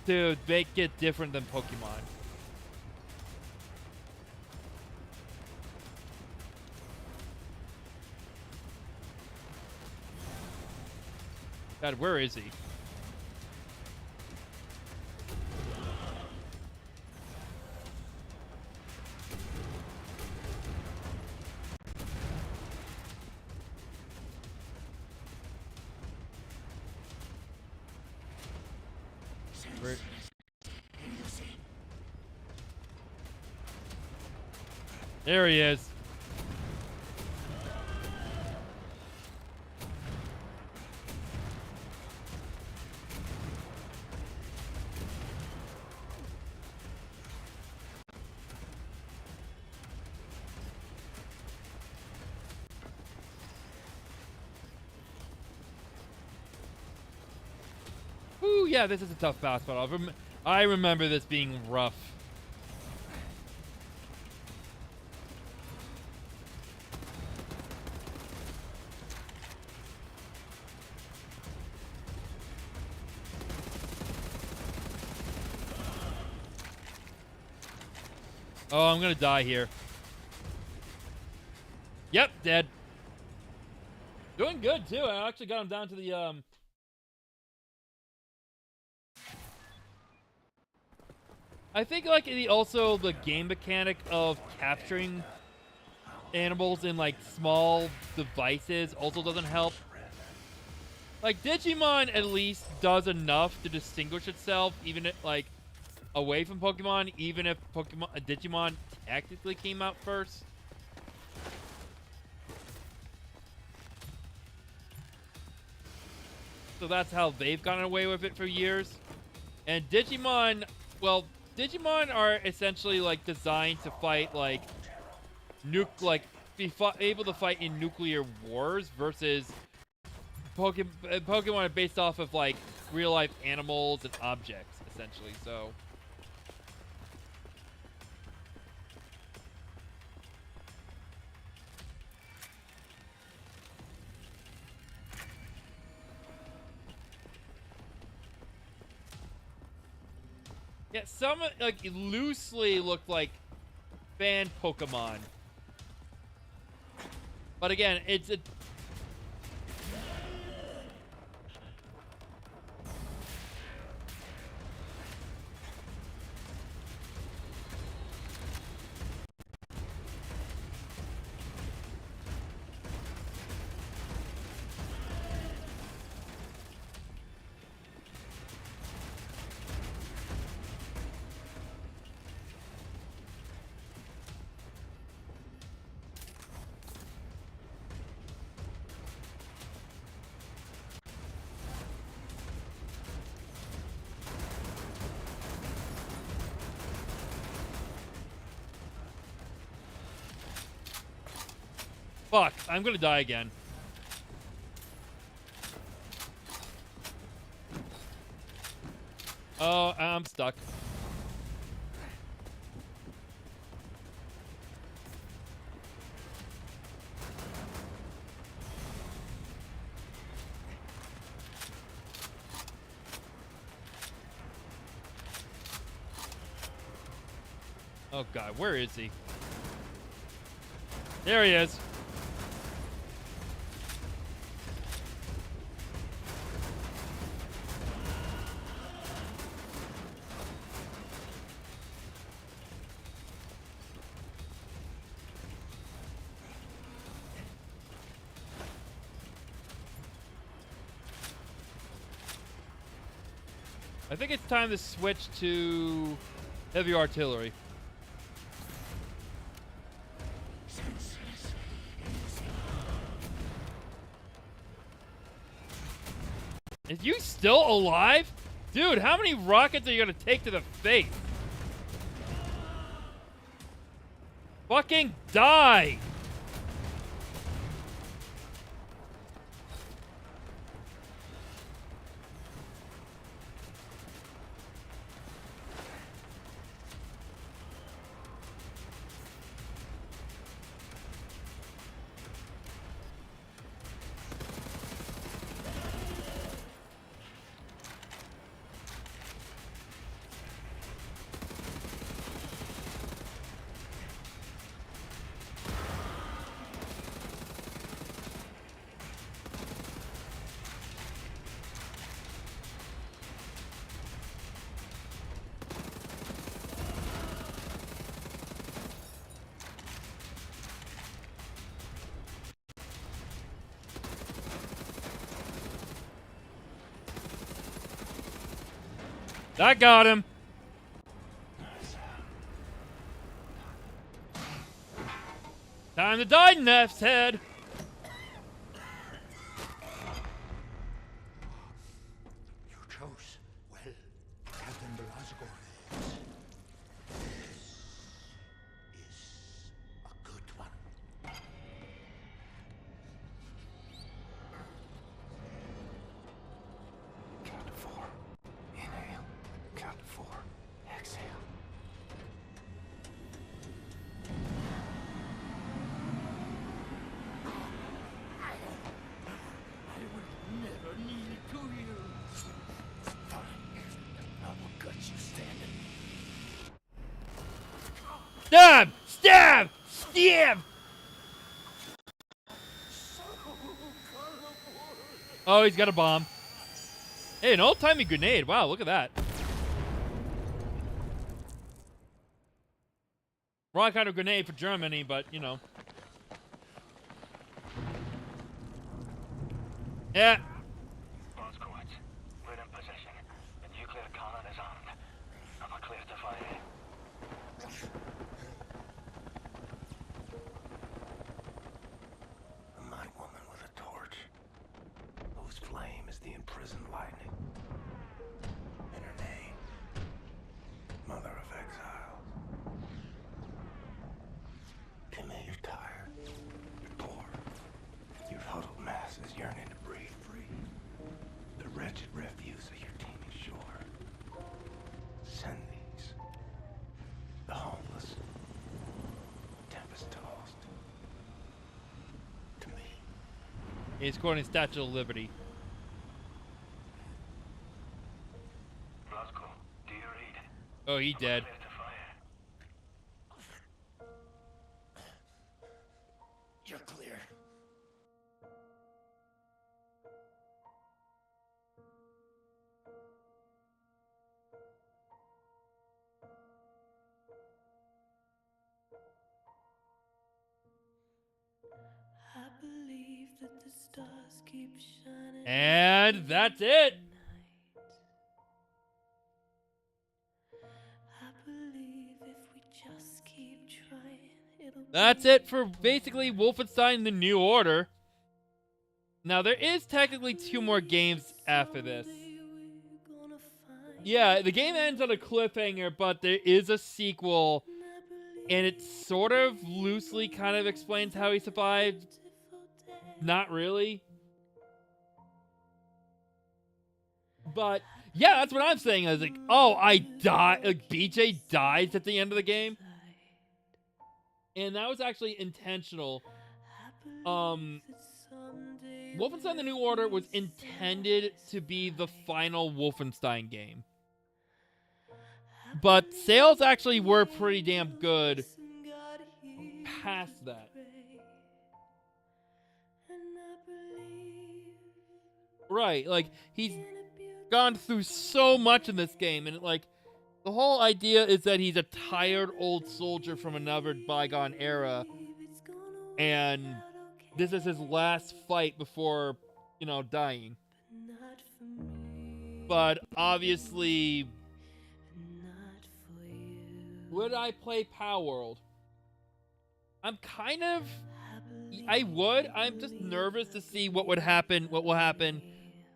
to make it different than Pokemon. God, where is he? Where? There he is. Ooh, yeah, this is a tough boss battle. I remember this being rough. Oh, I'm gonna die here. Yep, dead. Doing good too. I actually got him down to the I think like also the game mechanic of capturing animals in like small devices also doesn't help. Like Digimon at least does enough to distinguish itself, even if, like away from Pokemon, even if Digimon technically came out first. So that's how they've gotten away with it for years. And Digimon, well, Digimon are essentially like designed to fight like be able to fight in nuclear wars versus Pokemon are based off of like real life animals and objects essentially. So yeah, some like loosely looked like fan Pokemon. But again, it's a fuck, I'm gonna die again. Oh, I'm stuck. Oh god, where is he? There he is. I think it's time to switch to heavy artillery. Is you still alive? Dude, how many rockets are you gonna take to the face? Fucking die! That got him. Time to die, Neff's head. You chose well, Captain Belasco. This is a good one. Count to 4. Inhale. Count to 4. Exhale. I will never kneel to you. Fine. I will gut you standing. Stab! Stab! Stab! Oh, he's got a bomb. Hey, an old-timey grenade. Wow, look at that. Wrong kind of grenade for Germany, but, you know. Yeah. Boscowitz, we're in possession. The nuclear cannon is armed. I'm clear to fire. A mad woman with a torch, whose flame is the imprisoned lightning. And her name, Mother of Exiles. Timmy, you're tired. You're poor. Your huddled masses yearning to breathe free. The wretched refuse of your teeming shore. Send these. The homeless. Tempest-tossed. To me. He's quoting Statue of Liberty. Blasco, do you read? Oh, he dead. Clear to fire. You're clear. I believe that the stars keep shining. And that's it. I believe if we just keep trying, it'll That's it for basically Wolfenstein The New Order. Now, there is technically 2 more games after this. Yeah, the game ends on a cliffhanger, but there is a sequel, and it sort of loosely kind of explains how he survived. Not really. But, yeah, that's what I'm saying. I was like, oh, I die. Like, BJ dies at the end of the game. And that was actually intentional. Wolfenstein The New Order was intended to be the final Wolfenstein game. But sales actually were pretty damn good past that. Right, like, he's gone through so much in this game, and, like, the whole idea is that he's a tired old soldier from another bygone era, and this is his last fight before, you know, dying. But obviously, would I play Palworld? I'm kind of, I would. I'm just nervous to see what will happen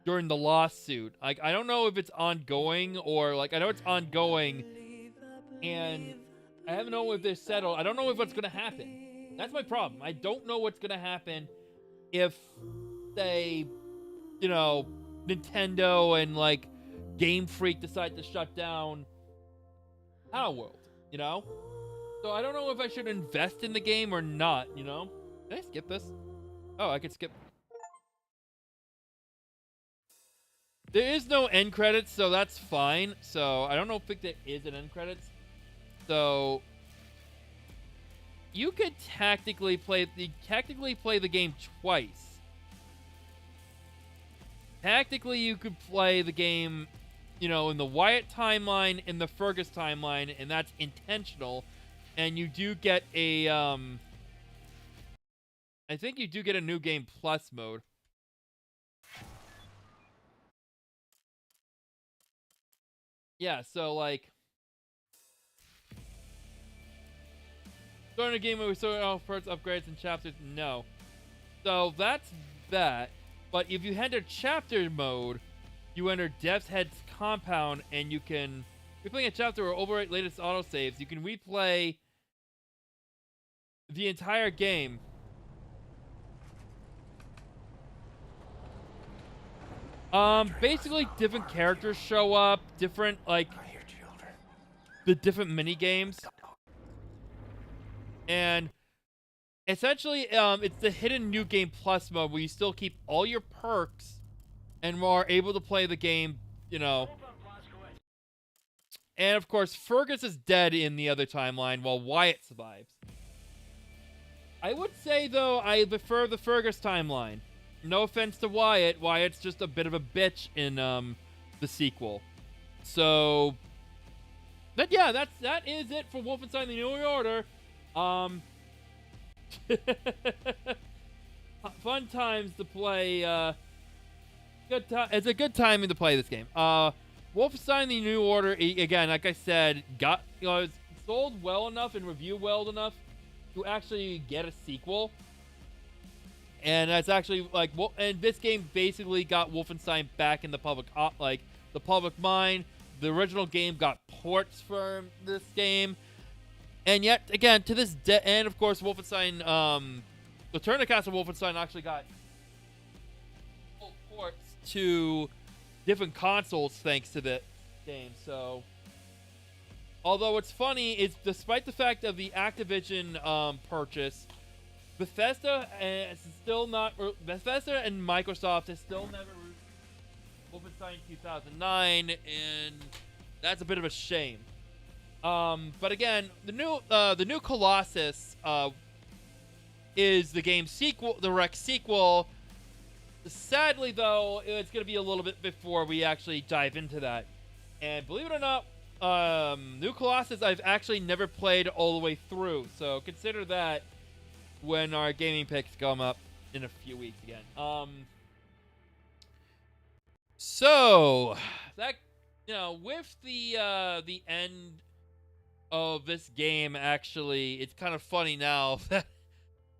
during the lawsuit. Like, I don't know if it's ongoing or, like, I know it's ongoing, and I don't know if they're settled. I don't know if what's gonna happen. That's my problem. I don't know what's gonna happen if, say, you know, Nintendo and, like, Game Freak decide to shut down Palworld, you know? So I don't know if I should invest in the game or not, you know? Can I skip this? Oh, I could skip. There is no end credits, so that's fine. So I don't know if there is an end credits. So you could tactically play the game twice. Tactically, you could play the game, you know, in the Wyatt timeline and the Fergus timeline, and that's intentional. And you do get a, I think you do get a New Game Plus mode. yeah, so like starting a game where we sort off parts, upgrades, and chapters. No, so that's that. But if you enter chapter mode, you enter Death's Head's compound, and you can replaying a chapter or overwrite latest autosaves. You can replay the entire game. Basically different characters show up, different like the different mini games, and essentially it's the hidden new game plus mode where you still keep all your perks and are able to play the game, you know. And of course, Fergus is dead in the other timeline while Wyatt survives. I would say though I prefer the Fergus timeline. No offense to Wyatt. Wyatt's just a bit of a bitch in the sequel. So, but yeah, that is it for Wolfenstein The New Order. Fun times to play. It's a good timing to play this game. Wolfenstein The New Order, again, like I said, it's sold well enough and reviewed well enough to actually get a sequel. And that's actually like, and this game basically got Wolfenstein back in the public mind. The original game got ports for this game, and yet again to this day, and of course Wolfenstein, the Tournicast of Wolfenstein actually got full ports to different consoles thanks to the game. So, although it's funny, is despite the fact of the Activision purchase, Bethesda and Microsoft has still never released Wolfenstein 2009, and that's a bit of a shame. But again, the new Colossus is the game's sequel, the direct sequel. Sadly, though, it's going to be a little bit before we actually dive into that. And believe it or not, New Colossus I've actually never played all the way through, so consider that when our gaming picks come up in a few weeks again. So that, you know, with the end of this game, actually, it's kind of funny now that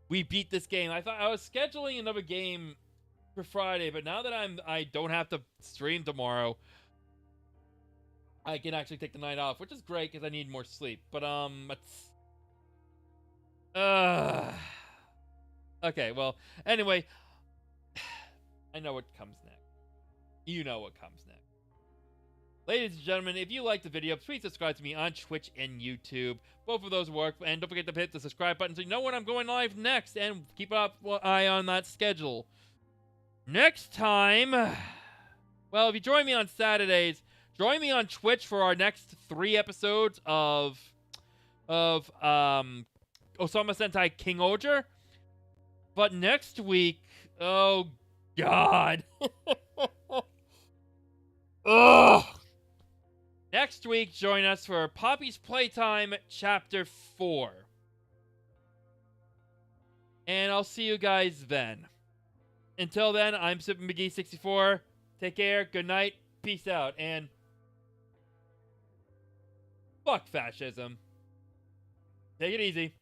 we beat this game. I thought I was scheduling another game for Friday, but now that I don't have to stream tomorrow, I can actually take the night off, which is great because I need more sleep. But okay, well, anyway, I know what comes next. You know what comes next. Ladies and gentlemen, if you liked the video, please subscribe to me on Twitch and YouTube. Both of those work, and don't forget to hit the subscribe button so you know when I'm going live next, and keep an eye on that schedule. Next time, well, if you join me on Saturdays, join me on Twitch for our next 3 episodes of Osama Sentai King Oger. But next week, oh God. Ugh. Next week, join us for Poppy's Playtime Chapter 4. And I'll see you guys then. Until then, I'm SuperMcGee64. Take care, good night, peace out, and fuck fascism. Take it easy.